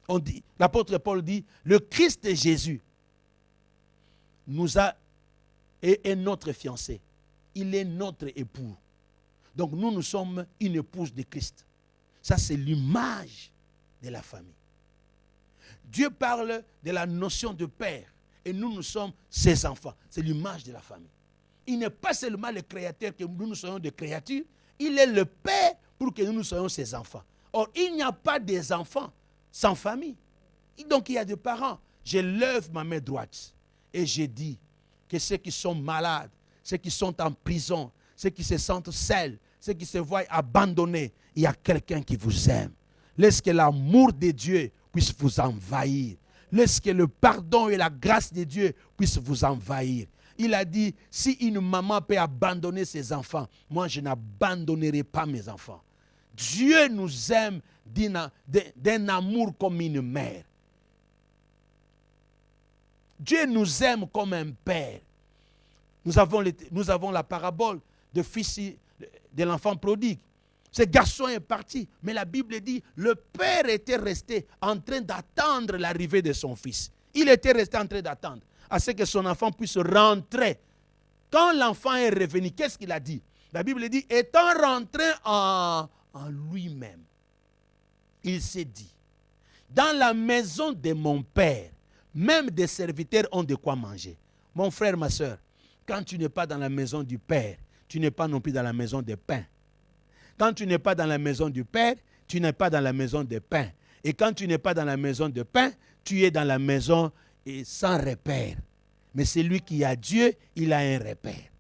On dit, l'apôtre Paul dit, le Christ Jésus est notre fiancé. Il est notre époux. Donc nous sommes une épouse de Christ. Ça, c'est l'image de la famille. Dieu parle de la notion de père. Et nous sommes ses enfants. C'est l'image de la famille. Il n'est pas seulement le créateur que nous soyons des créatures. Il est le père pour que nous soyons ses enfants. Or, il n'y a pas des enfants sans famille. Donc, il y a des parents. Je lève ma main droite et je dis que ceux qui sont malades, ceux qui sont en prison, ceux qui se sentent seuls, ceux qui se voient abandonnés, il y a quelqu'un qui vous aime. Laisse que l'amour de Dieu puisse vous envahir. Laisse que le pardon et la grâce de Dieu puissent vous envahir. Il a dit, si une maman peut abandonner ses enfants, moi je n'abandonnerai pas mes enfants. Dieu nous aime d'un amour comme une mère. Dieu nous aime comme un père. Nous avons la parabole de l'enfant prodigue. Ce garçon est parti, mais la Bible dit, le père était resté en train d'attendre l'arrivée de son fils. Il était resté en train d'attendre à ce que son enfant puisse rentrer. Quand l'enfant est revenu, qu'est-ce qu'il a dit? La Bible dit, étant rentré en lui-même, il s'est dit, dans la maison de mon père, même des serviteurs ont de quoi manger. Mon frère, ma soeur, quand tu n'es pas dans la maison du père, tu n'es pas non plus dans la maison des pains. Quand tu n'es pas dans la maison du Père, tu n'es pas dans la maison de pain. Et quand tu n'es pas dans la maison de pain, tu es dans la maison sans repère. Mais celui qui a Dieu, il a un repère.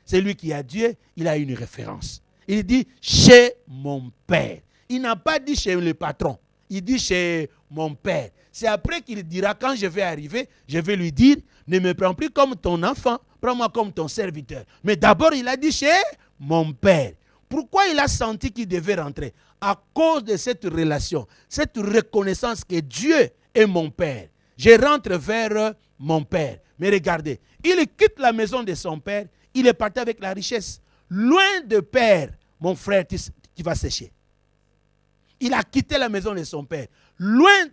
Celui qui a Dieu, il a une référence. Il dit chez mon Père. Il n'a pas dit chez le patron. Il dit chez mon Père. C'est après qu'il dira, quand je vais arriver, je vais lui dire, ne me prends plus comme ton enfant, prends-moi comme ton serviteur. Mais d'abord, il a dit chez mon Père. Pourquoi il a senti qu'il devait rentrer? À cause de cette relation, cette reconnaissance que Dieu est mon Père. Je rentre vers mon Père. Mais regardez, il quitte la maison de son Père, il est parti avec la richesse. Loin de Père, mon frère, tu vas sécher. Il a quitté la maison de son Père. Loin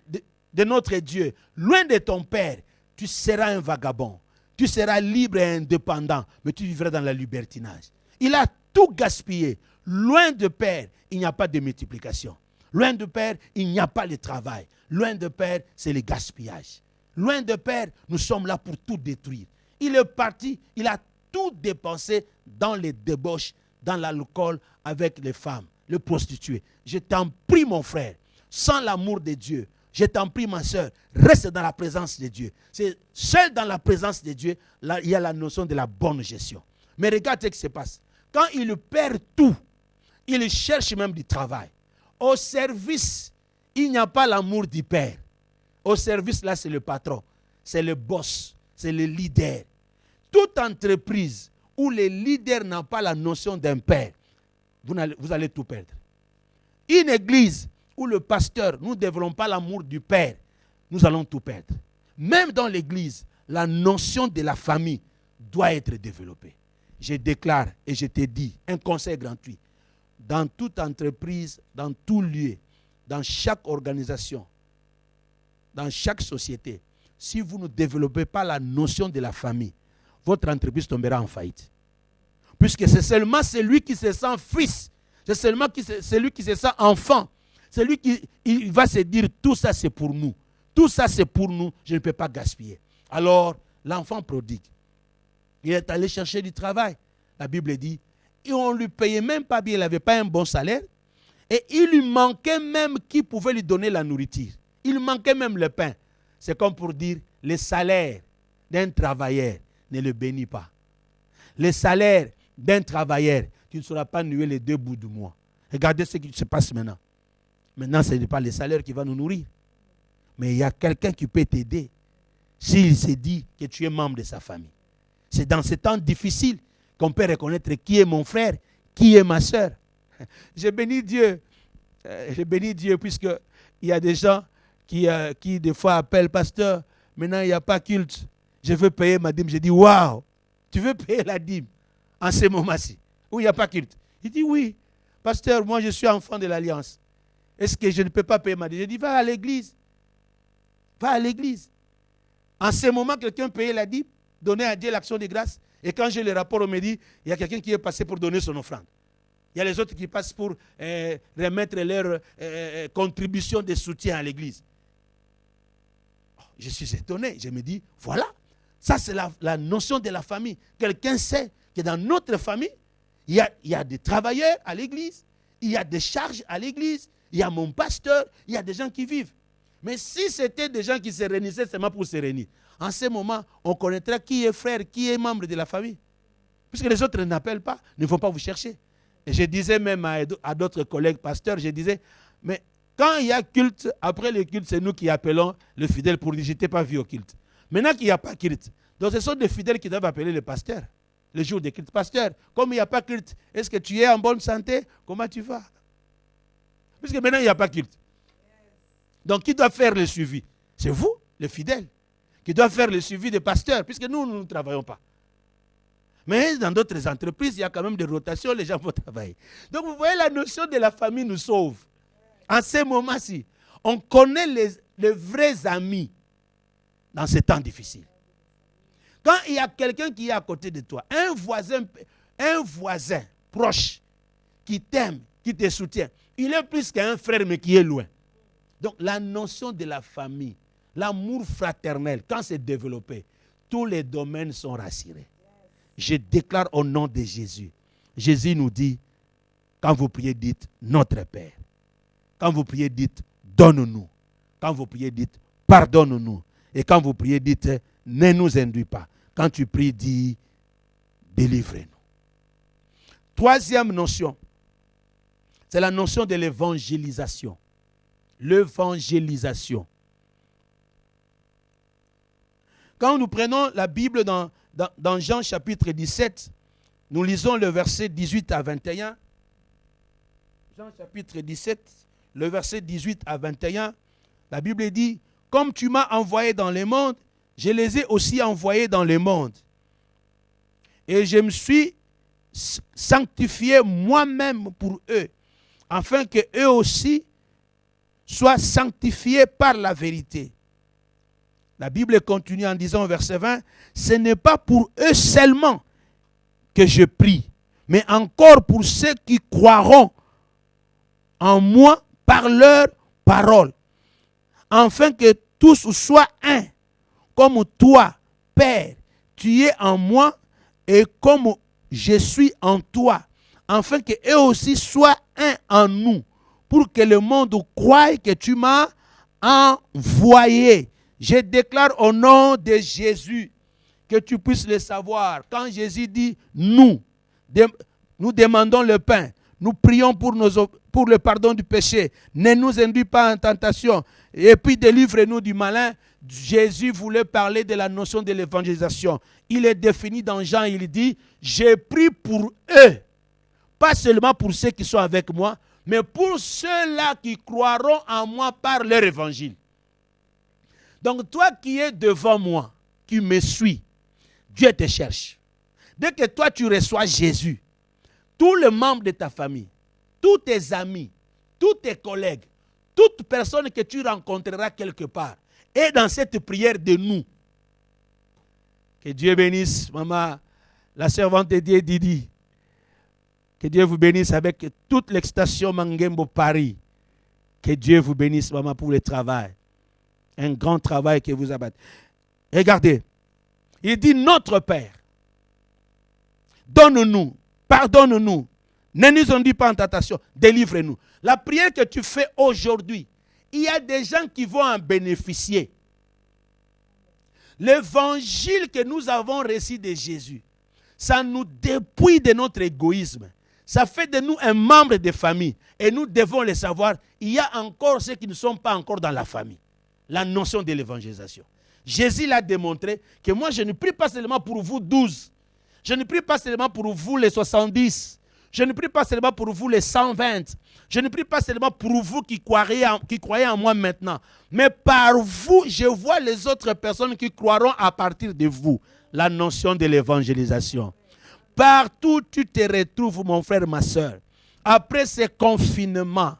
de notre Dieu, loin de ton Père, tu seras un vagabond. Tu seras libre et indépendant, mais tu vivras dans le libertinage. Il a tout gaspillé. Loin de Père, il n'y a pas de multiplication. Loin de Père, il n'y a pas de travail. Loin de Père, c'est le gaspillage. Loin de Père, nous sommes là pour tout détruire. Il est parti, il a tout dépensé dans les débauches, dans l'alcool, avec les femmes, les prostituées. Je t'en prie, mon frère, sans l'amour de Dieu, je t'en prie, ma soeur, reste dans la présence de Dieu. C'est seul dans la présence de Dieu, là, il y a la notion de la bonne gestion. Mais regarde ce qui se passe. Quand il perd tout, il cherche même du travail. Au service, il n'y a pas l'amour du père. Au service, là, c'est le patron, c'est le boss, c'est le leader. Toute entreprise où les leaders n'ont pas la notion d'un père, vous allez tout perdre. Une église où le pasteur, nous ne développons pas l'amour du père, nous allons tout perdre. Même dans l'église, la notion de la famille doit être développée. Je déclare et je te dis un conseil gratuit. Dans toute entreprise, dans tout lieu, dans chaque organisation, dans chaque société, si vous ne développez pas la notion de la famille, votre entreprise tombera en faillite. Puisque c'est seulement celui qui se sent fils, c'est seulement celui qui se sent enfant, celui qui il va se dire tout ça c'est pour nous. Tout ça c'est pour nous, je ne peux pas gaspiller. Alors, l'enfant prodigue, il est allé chercher du travail. La Bible dit, et on ne lui payait même pas bien, il n'avait pas un bon salaire. Et il lui manquait même qui pouvait lui donner la nourriture. Il manquait même le pain. C'est comme pour dire, le salaire d'un travailleur ne le bénit pas. Le salaire d'un travailleur, tu ne sauras pas nouer les 2 bouts du mois. Regardez ce qui se passe maintenant. Maintenant, ce n'est pas le salaire qui va nous nourrir. Mais il y a quelqu'un qui peut t'aider s'il se dit que tu es membre de sa famille. C'est dans ces temps difficiles qu'on peut reconnaître qui est mon frère, qui est ma sœur. J'ai béni Dieu. J'ai béni Dieu puisque il y a des gens qui des fois appellent pasteur. Maintenant, il n'y a pas culte. Je veux payer ma dîme. J'ai dit, waouh, tu veux payer la dîme en ce moment-ci où il n'y a pas culte? Il dit, oui, pasteur, moi je suis enfant de l'Alliance. Est-ce que je ne peux pas payer ma dîme? J'ai dit, va à l'église. Va à l'église. En ce moment, quelqu'un payait la dîme, donnait à Dieu l'action de grâce. Et quand j'ai le rapport au midi, il y a quelqu'un qui est passé pour donner son offrande. Il y a les autres qui passent pour remettre leur contribution de soutien à l'église. Je suis étonné. Je me dis, voilà, ça c'est la notion de la famille. Quelqu'un sait que dans notre famille, il y a des travailleurs à l'église, il y a des charges à l'église, il y a mon pasteur, il y a des gens qui vivent. Mais si c'était des gens qui se réunissaient seulement pour se réunir, en ce moment, on connaîtra qui est frère, qui est membre de la famille. Puisque les autres n'appellent pas, ne vont pas vous chercher. Et je disais même à d'autres collègues pasteurs, je disais, mais quand il y a culte, après le culte, c'est nous qui appelons le fidèle pour dire, je t'ai pas vu au culte. Maintenant qu'il n'y a pas culte, donc ce sont des fidèles qui doivent appeler le pasteur, le jour des cultes. Pasteur, comme il n'y a pas culte, est-ce que tu es en bonne santé? Comment tu vas? Puisque maintenant il n'y a pas culte. Donc qui doit faire le suivi? C'est vous, les fidèles, qui doivent faire le suivi des pasteurs, puisque nous ne travaillons pas. Mais dans d'autres entreprises, il y a quand même des rotations, les gens vont travailler. Donc vous voyez, la notion de la famille nous sauve. En ces moments-ci, on connaît les vrais amis dans ces temps difficiles. Quand il y a quelqu'un qui est à côté de toi, un voisin proche, qui t'aime, qui te soutient, il est plus qu'un frère mais qui est loin. Donc la notion de la famille, l'amour fraternel, quand c'est développé, tous les domaines sont rassurés. Je déclare au nom de Jésus. Jésus nous dit, quand vous priez, dites notre Père. Quand vous priez, dites donne-nous. Quand vous priez, dites pardonne-nous. Et quand vous priez, dites ne nous induis pas. Quand tu pries, dis délivre-nous. Troisième notion, c'est la notion de l'évangélisation. L'évangélisation. Quand nous prenons la Bible dans Jean chapitre 17, nous lisons le verset 18 à 21. Jean chapitre 17, le verset 18 à 21, la Bible dit, « Comme tu m'as envoyé dans le monde, je les ai aussi envoyés dans le monde. Et je me suis sanctifié moi-même pour eux, afin qu'eux aussi soient sanctifiés par la vérité. » La Bible continue en disant au verset 20, « Ce n'est pas pour eux seulement que je prie, mais encore pour ceux qui croiront en moi par leur parole, afin que tous soient un, comme toi, Père, tu es en moi et comme je suis en toi, afin qu'eux aussi soient un en nous, pour que le monde croie que tu m'as envoyé. » Je déclare au nom de Jésus que tu puisses le savoir. Quand Jésus dit nous demandons le pain, nous prions pour le pardon du péché, ne nous induis pas en tentation, et puis délivre-nous du malin. Jésus voulait parler de la notion de l'évangélisation. Il est défini dans Jean, il dit, j'ai prié pour eux, pas seulement pour ceux qui sont avec moi, mais pour ceux-là qui croiront en moi par leur évangile. Donc toi qui es devant moi, qui me suis, Dieu te cherche. Dès que toi tu reçois Jésus, tous les membres de ta famille, tous tes amis, tous tes collègues, toute personne que tu rencontreras quelque part, est dans cette prière de nous. Que Dieu bénisse, maman, la servante de Dieu Didi. Que Dieu vous bénisse avec toute l'extension Mangembo Paris. Que Dieu vous bénisse, maman, pour le travail. Un grand travail que vous abattez. Regardez, il dit notre Père, donne-nous, pardonne-nous, ne nous induis pas en tentation, délivre-nous. La prière que tu fais aujourd'hui, il y a des gens qui vont en bénéficier. L'évangile que nous avons reçu de Jésus, ça nous dépouille de notre égoïsme. Ça fait de nous un membre de famille. Et nous devons le savoir, il y a encore ceux qui ne sont pas encore dans la famille. La notion de l'évangélisation. Jésus l'a démontré que moi je ne prie pas seulement pour vous 12. Je ne prie pas seulement pour vous les 70. Je ne prie pas seulement pour vous les 120. Je ne prie pas seulement pour vous qui croyez en moi maintenant. Mais par vous, je vois les autres personnes qui croiront à partir de vous. La notion de l'évangélisation. Partout où tu te retrouves, mon frère, ma soeur, après ce confinement,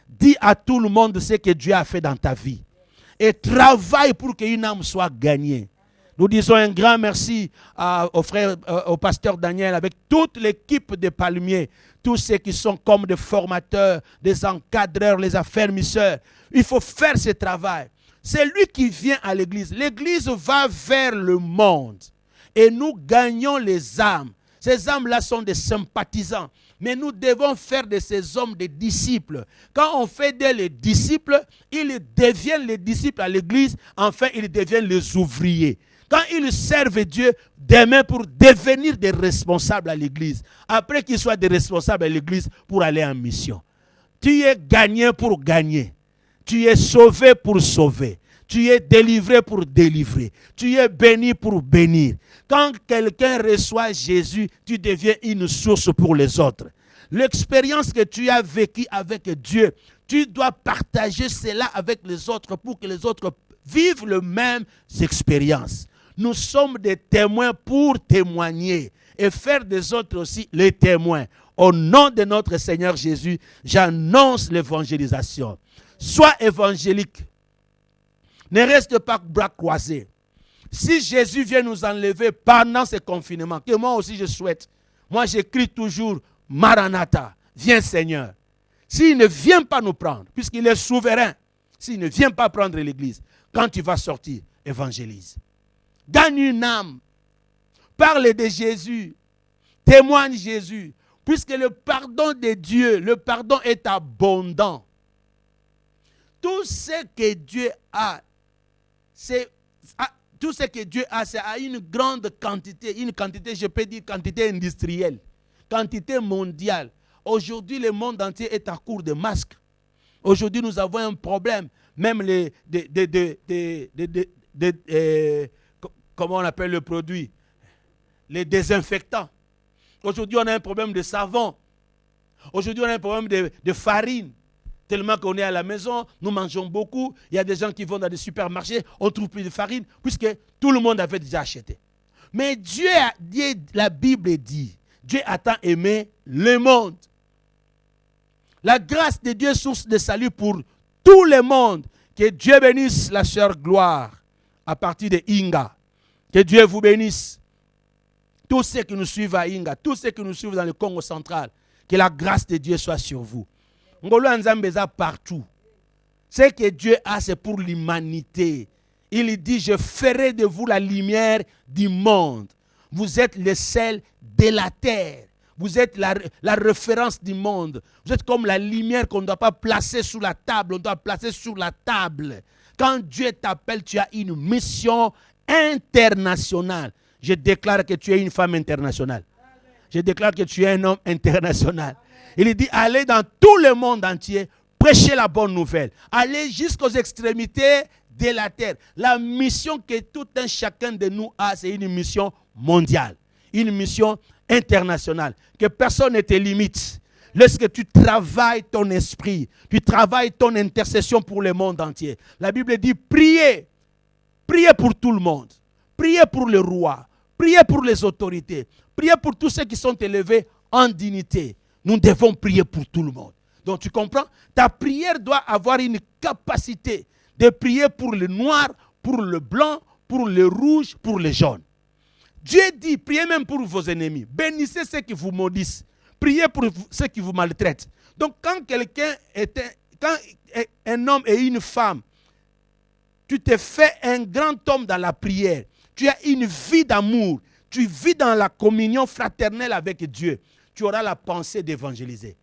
dis à tout le monde ce que Dieu a fait dans ta vie. Et travaille pour qu'une âme soit gagnée. Nous disons un grand merci au frère, au pasteur Daniel, avec toute l'équipe des Palmiers, tous ceux qui sont comme des formateurs, des encadreurs, les affermisseurs. Il faut faire ce travail. C'est lui qui vient à l'église. L'église va vers le monde et nous gagnons les âmes. Ces âmes-là sont des sympathisants. Mais nous devons faire de ces hommes des disciples. Quand on fait d'eux les disciples, ils deviennent les disciples à l'église. Enfin, ils deviennent les ouvriers. Quand ils servent Dieu, demain pour devenir des responsables à l'église. Après qu'ils soient des responsables à l'église pour aller en mission. Tu es gagné pour gagner. Tu es sauvé pour sauver. Tu es délivré pour délivrer. Tu es béni pour bénir. Quand quelqu'un reçoit Jésus, tu deviens une source pour les autres. L'expérience que tu as vécue avec Dieu, tu dois partager cela avec les autres pour que les autres vivent les mêmes expériences. Nous sommes des témoins pour témoigner et faire des autres aussi les témoins. Au nom de notre Seigneur Jésus, j'annonce l'évangélisation. Sois évangélique. Ne reste pas bras croisés. Si Jésus vient nous enlever pendant ce confinement, que moi aussi je souhaite, moi j'écris toujours Maranatha, viens Seigneur. S'il ne vient pas nous prendre, puisqu'il est souverain, s'il ne vient pas prendre l'église, quand tu vas sortir, évangélise. Gagne une âme. Parle de Jésus. Témoigne Jésus. Puisque le pardon de Dieu, le pardon est abondant. Tout ce que Dieu a, c'est à une grande quantité, je peux dire quantité industrielle, quantité mondiale. Aujourd'hui, le monde entier est à court de masques. Aujourd'hui, nous avons un problème. Même comment on appelle le produit? Les désinfectants. Aujourd'hui, on a un problème de savon. Aujourd'hui, on a un problème de farine. Tellement qu'on est à la maison, nous mangeons beaucoup. Il y a des gens qui vont dans des supermarchés, on ne trouve plus de farine, puisque tout le monde avait déjà acheté. Mais la Bible dit, Dieu a tant aimé le monde. La grâce de Dieu, source de salut pour tout le monde. Que Dieu bénisse la sœur Gloire à partir de Inga. Que Dieu vous bénisse. Tous ceux qui nous suivent à Inga, tous ceux qui nous suivent dans le Congo central, que la grâce de Dieu soit sur vous. Ngolo Nzambeza partout. Ce que Dieu a, c'est pour l'humanité. Il dit, je ferai de vous la lumière du monde. Vous êtes le sel de la terre. Vous êtes la référence du monde. Vous êtes comme la lumière qu'on ne doit pas placer sous la table. On doit placer sur la table. Quand Dieu t'appelle, tu as une mission internationale. Je déclare que tu es une femme internationale. Je déclare que tu es un homme international. Il dit, allez dans tout le monde entier, prêchez la bonne nouvelle. Allez jusqu'aux extrémités de la terre. La mission que tout un chacun de nous a, c'est une mission mondiale. Une mission internationale. Que personne ne te limite. Lorsque tu travailles ton esprit, tu travailles ton intercession pour le monde entier. La Bible dit, priez. Priez pour tout le monde. Priez pour le roi. Priez pour les autorités. Priez pour tous ceux qui sont élevés en dignité. Nous devons prier pour tout le monde. Donc tu comprends? Ta prière doit avoir une capacité de prier pour le noir, pour le blanc, pour le rouge, pour le jaune. Dieu dit, priez même pour vos ennemis. Bénissez ceux qui vous maudissent. Priez pour ceux qui vous maltraitent. Donc quand un homme et une femme, tu te fais un grand homme dans la prière. Tu as une vie d'amour. Tu vis dans la communion fraternelle avec Dieu. Tu auras la pensée d'évangéliser.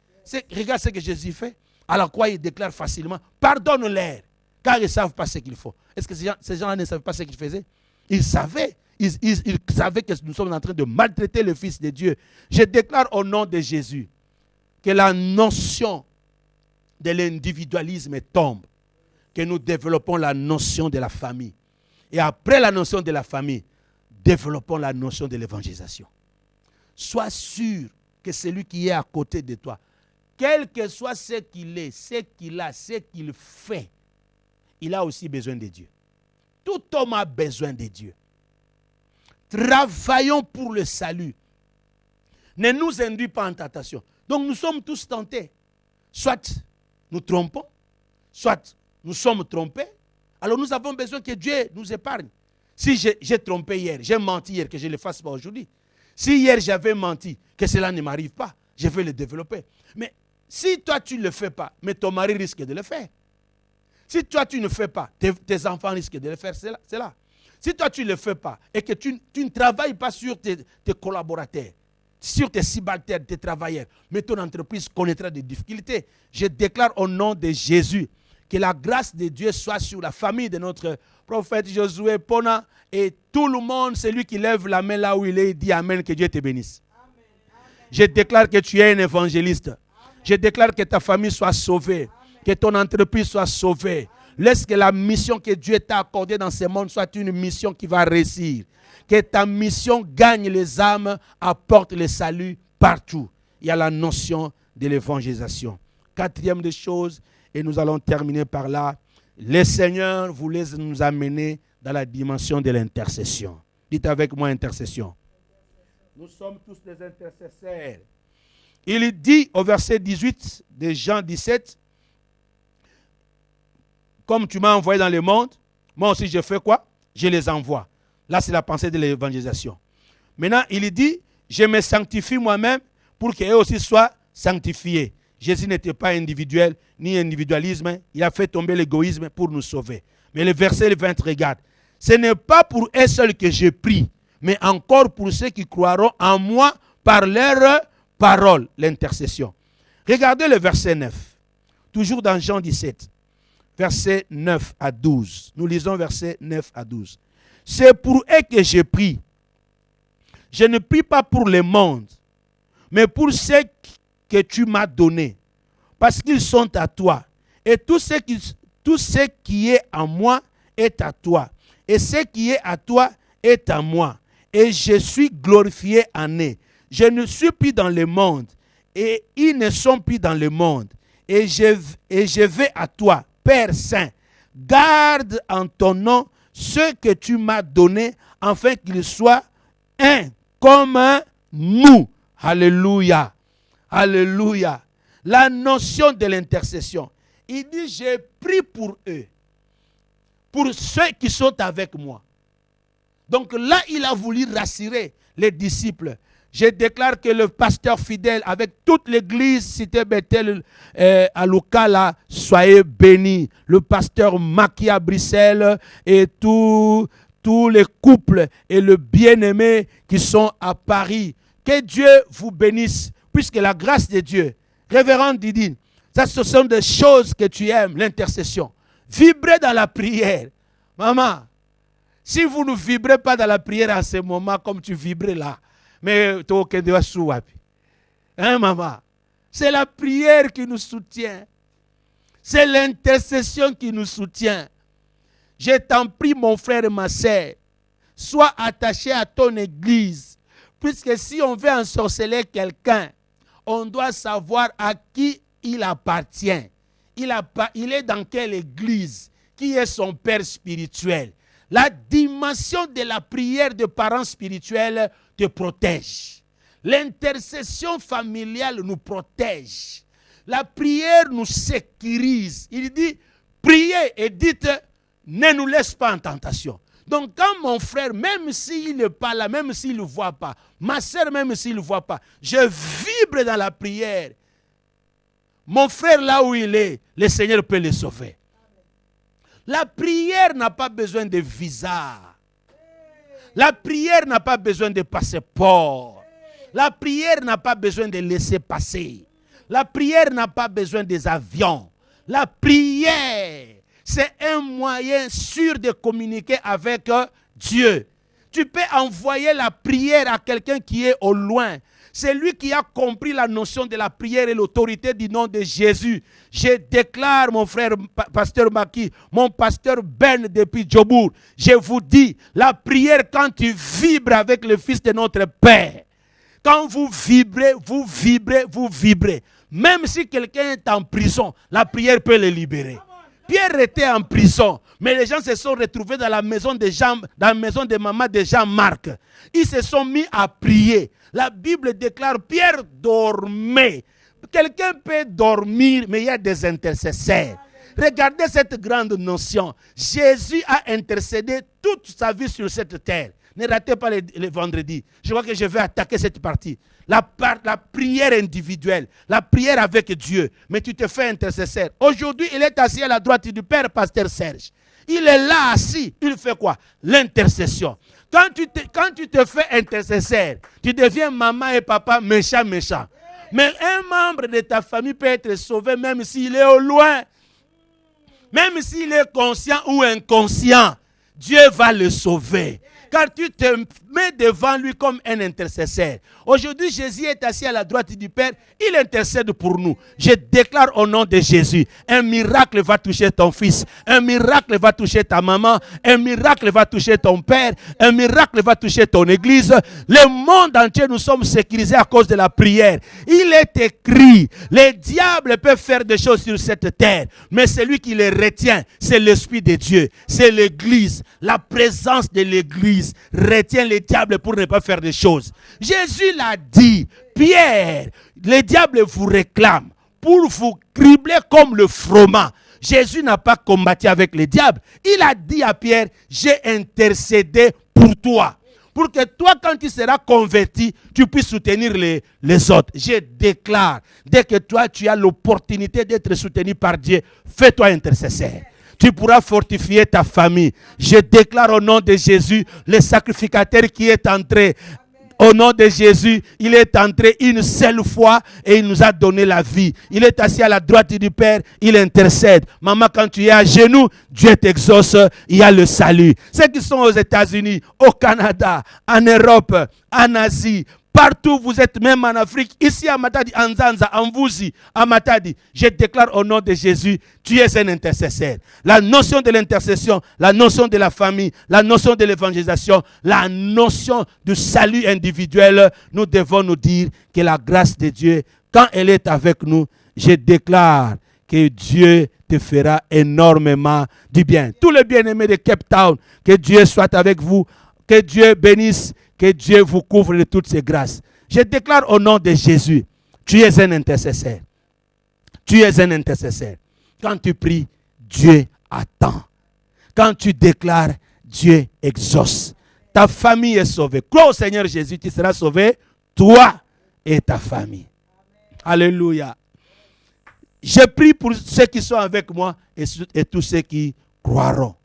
Regarde ce que Jésus fait. À la croix, il déclare facilement, pardonne-leur, car ils ne savent pas ce qu'il faut. Est-ce que ces gens-là ne savaient pas ce qu'ils faisaient? Ils savaient. Ils savaient que nous sommes en train de maltraiter le Fils de Dieu. Je déclare au nom de Jésus que la notion de l'individualisme tombe. Que nous développons la notion de la famille. Et après la notion de la famille, développons la notion de l'évangélisation. Sois sûr que celui qui est à côté de toi, quel que soit ce qu'il est, ce qu'il a, ce qu'il fait, il a aussi besoin de Dieu. Tout homme a besoin de Dieu. Travaillons pour le salut. Ne nous induis pas en tentation. Donc nous sommes tous tentés. Soit nous trompons, soit nous sommes trompés. Alors nous avons besoin que Dieu nous épargne. Si j'ai trompé hier, j'ai menti hier, que je ne le fasse pas aujourd'hui. Si hier j'avais menti, que cela ne m'arrive pas, je vais le développer. Mais si toi tu ne le fais pas, mais ton mari risque de le faire. Si toi tu ne fais pas, tes enfants risquent de le faire, c'est là. Si toi tu ne le fais pas et que tu ne travailles pas sur tes collaborateurs, sur tes subalternes, tes travailleurs, mais ton entreprise connaîtra des difficultés. Je déclare au nom de Jésus que la grâce de Dieu soit sur la famille de notre prophète Josué Pona et tout le monde, celui qui lève la main là où il est, dit Amen, que Dieu te bénisse. Amen. Je déclare que tu es un évangéliste. Amen. Je déclare que ta famille soit sauvée, Amen. Que ton entreprise soit sauvée. Laisse que la mission que Dieu t'a accordée dans ce monde soit une mission qui va réussir. Que ta mission gagne les âmes, apporte le salut partout. Il y a la notion de l'évangélisation. Quatrième des choses, et nous allons terminer par là. Le Seigneur voulait nous amener dans la dimension de l'intercession. Dites avec moi intercession. Nous sommes tous des intercesseurs. Il dit au verset 18 de Jean 17, comme tu m'as envoyé dans le monde, moi aussi je fais quoi? Je les envoie. Là, c'est la pensée de l'évangélisation. Maintenant, il dit, je me sanctifie moi-même pour qu'eux aussi soient sanctifiés. Jésus n'était pas individuel, ni individualisme. Il a fait tomber l'égoïsme pour nous sauver. Mais le verset 20, regarde. Ce n'est pas pour eux seuls que je prie, mais encore pour ceux qui croiront en moi par leur parole, l'intercession. Regardez le verset 9. Toujours dans Jean 17, verset 9 à 12. Nous lisons verset 9 à 12. C'est pour eux que je prie. Je ne prie pas pour le monde, mais pour ceux que tu m'as donnés, parce qu'ils sont à toi. Et tout ce qui est en moi est à toi. Et ce qui est à toi est à moi. Et je suis glorifié en eux. Je ne suis plus dans le monde, et ils ne sont plus dans le monde. Et je vais à toi, Père Saint. Garde en ton nom ce que tu m'as donné, afin qu'ils soient un comme nous. Alléluia. Alléluia. La notion de l'intercession. Il dit, j'ai prié pour eux, pour ceux qui sont avec moi. Donc là, il a voulu rassurer les disciples. Je déclare que le pasteur fidèle, avec toute l'église Cité Bethel à Lucala, soyez bénis. Le pasteur Maki à Bruxelles et tous les couples et le bien-aimé qui sont à Paris. Que Dieu vous bénisse, puisque la grâce de Dieu, révérende Didine, ça ce sont des choses que tu aimes, l'intercession. Vibrez dans la prière. Maman, si vous ne vibrez pas dans la prière à ce moment comme tu vibrais là, mais tu as hein, maman? C'est la prière qui nous soutient. C'est l'intercession qui nous soutient. Je t'en prie, mon frère et ma sœur, sois attaché à ton église. Puisque si on veut ensorceler quelqu'un, on doit savoir à qui il appartient. Il est dans quelle église? Qui est son père spirituel? La dimension de la prière de parents spirituels te protège. L'intercession familiale nous protège. La prière nous sécurise. Il dit, priez et dites, ne nous laisse pas en tentation. Donc quand mon frère, même s'il n'est pas là, même s'il ne voit pas, ma soeur, même s'il ne voit pas, je vibre dans la prière. Mon frère, là où il est, le Seigneur peut le sauver. La prière n'a pas besoin de visa. La prière n'a pas besoin de passeport. La prière n'a pas besoin de laisser passer. La prière n'a pas besoin des avions. La prière, c'est un moyen sûr de communiquer avec Dieu. Tu peux envoyer la prière à quelqu'un qui est au loin. C'est lui qui a compris la notion de la prière et l'autorité du nom de Jésus. Je déclare, mon frère pasteur Maki, mon pasteur Ben depuis Djobour, je vous dis, la prière quand tu vibres avec le Fils de notre Père, Quand vous vibrez, vous vibrez, vous vibrez. Même si quelqu'un est en prison, la prière peut le libérer. Pierre était en prison, mais les gens se sont retrouvés dans la maison de Jean, dans la maison de maman de Jean-Marc. Ils se sont mis à prier. La Bible déclare, Pierre dormait. Quelqu'un peut dormir, mais il y a des intercesseurs. Regardez cette grande notion. Jésus a intercédé toute sa vie sur cette terre. Ne ratez pas le vendredi. Je crois que je vais attaquer cette partie. La prière individuelle, la prière avec Dieu. Mais tu te fais intercesseur. Aujourd'hui, il est assis à la droite du Père, Pasteur Serge. Il est là assis. Il fait quoi? L'intercession. Quand tu te fais intercesseur, tu deviens maman et papa méchant. Mais un membre de ta famille peut être sauvé même s'il est au loin. Même s'il est conscient ou inconscient, Dieu va le sauver. Car tu te mets devant lui comme un intercesseur. Aujourd'hui, Jésus est assis à la droite du Père. Il intercède pour nous. Je déclare au nom de Jésus, un miracle va toucher ton fils. Un miracle va toucher ta maman. Un miracle va toucher ton père. Un miracle va toucher ton église. Le monde entier, nous sommes sécurisés à cause de la prière. Il est écrit, les diables peuvent faire des choses sur cette terre. Mais celui qui les retient, c'est l'Esprit de Dieu. C'est l'église. La présence de l'église retient les diables pour ne pas faire des choses. Jésus l'a dit, Pierre, les diables vous réclament pour vous cribler comme le froment. Jésus n'a pas combattu avec les diables. Il a dit à Pierre, j'ai intercédé pour toi. Pour que toi, quand tu seras converti, tu puisses soutenir les autres. Je déclare, dès que toi, tu as l'opportunité d'être soutenu par Dieu, fais-toi intercesseur. Tu pourras fortifier ta famille. Je déclare au nom de Jésus, le sacrificateur qui est entré. Au nom de Jésus, il est entré une seule fois et il nous a donné la vie. Il est assis à la droite du Père, il intercède. Maman, quand tu es à genoux, Dieu t'exauce, il y a le salut. Ceux qui sont aux États-Unis, au Canada, en Europe, en Asie, partout vous êtes, même en Afrique, ici à Matadi, en Zanza, en Vouzi, à Matadi, je déclare au nom de Jésus, tu es un intercesseur. La notion de l'intercession, la notion de la famille, la notion de l'évangélisation, la notion du salut individuel, nous devons nous dire que la grâce de Dieu, quand elle est avec nous, je déclare que Dieu te fera énormément du bien. Tous les bien-aimés de Cape Town, que Dieu soit avec vous, que Dieu bénisse, que Dieu vous couvre de toutes ses grâces. Je déclare au nom de Jésus, tu es un intercesseur. Tu es un intercesseur. Quand tu pries, Dieu attend. Quand tu déclares, Dieu exauce. Ta famille est sauvée. Crois au Seigneur Jésus, tu seras sauvé, toi et ta famille. Alléluia. Je prie pour ceux qui sont avec moi et tous ceux qui croiront.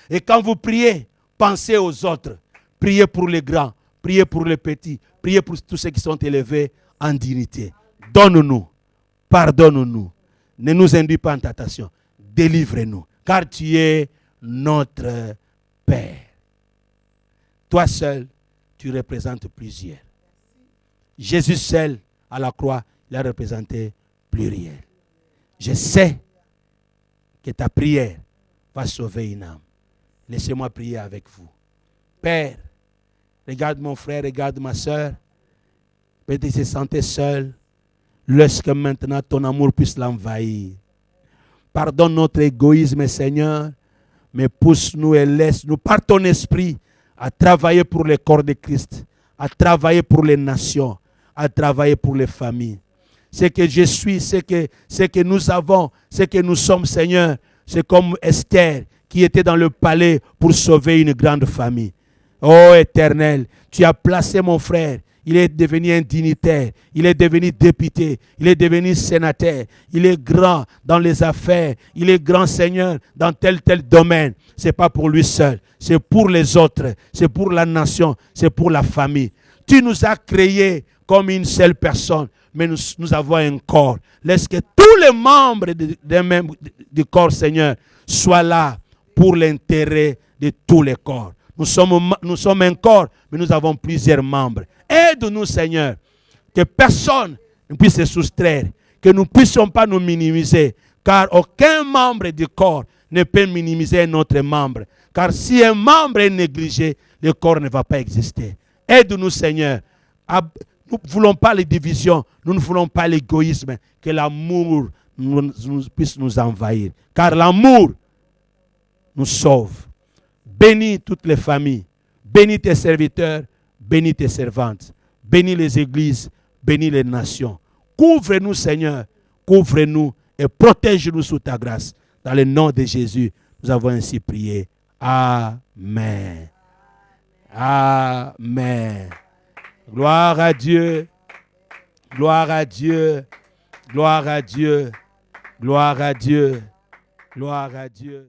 Et quand vous priez, pensez aux autres. Priez pour les grands, priez pour les petits, priez pour tous ceux qui sont élevés en dignité. Donne-nous, pardonne-nous, ne nous induis pas en tentation, délivre-nous, car tu es notre Père. Toi seul, tu représentes plusieurs. Jésus seul, à la croix, il a représenté pluriel. Je sais que ta prière va sauver une âme. Laissez-moi prier avec vous. Père, regarde mon frère, regarde ma soeur. Peut-être qu'il se sentait seul. Laisse que maintenant ton amour puisse l'envahir. Pardonne notre égoïsme, Seigneur, mais pousse-nous et laisse-nous par ton esprit à travailler pour le corps de Christ, à travailler pour les nations, à travailler pour les familles. Ce que je suis, ce que nous avons, ce que nous sommes, Seigneur, c'est comme Esther qui était dans le palais pour sauver une grande famille. Oh Éternel, tu as placé mon frère. Il est devenu un dignitaire. Il est devenu député. Il est devenu sénateur. Il est grand dans les affaires. Il est grand Seigneur dans tel domaine. Ce n'est pas pour lui seul. C'est pour les autres. C'est pour la nation. C'est pour la famille. Tu nous as créés comme une seule personne. Mais nous avons un corps. Laisse que tous les membres du corps, Seigneur, soient là pour l'intérêt de tous les corps. Nous sommes un corps, mais nous avons plusieurs membres. Aide-nous, Seigneur, que personne ne puisse se soustraire, que nous ne puissions pas nous minimiser, car aucun membre du corps ne peut minimiser un autre membre. Car si un membre est négligé, le corps ne va pas exister. Aide-nous, Seigneur. Nous ne voulons pas les divisions, nous ne voulons pas l'égoïsme. Que l'amour puisse nous envahir. Car l'amour nous sauve. Bénis toutes les familles. Bénis tes serviteurs. Bénis tes servantes. Bénis les églises. Bénis les nations. Couvre-nous, Seigneur. Couvre-nous et protège-nous sous ta grâce. Dans le nom de Jésus, nous avons ainsi prié. Amen. Amen. Gloire à Dieu. Gloire à Dieu. Gloire à Dieu. Gloire à Dieu. Gloire à Dieu.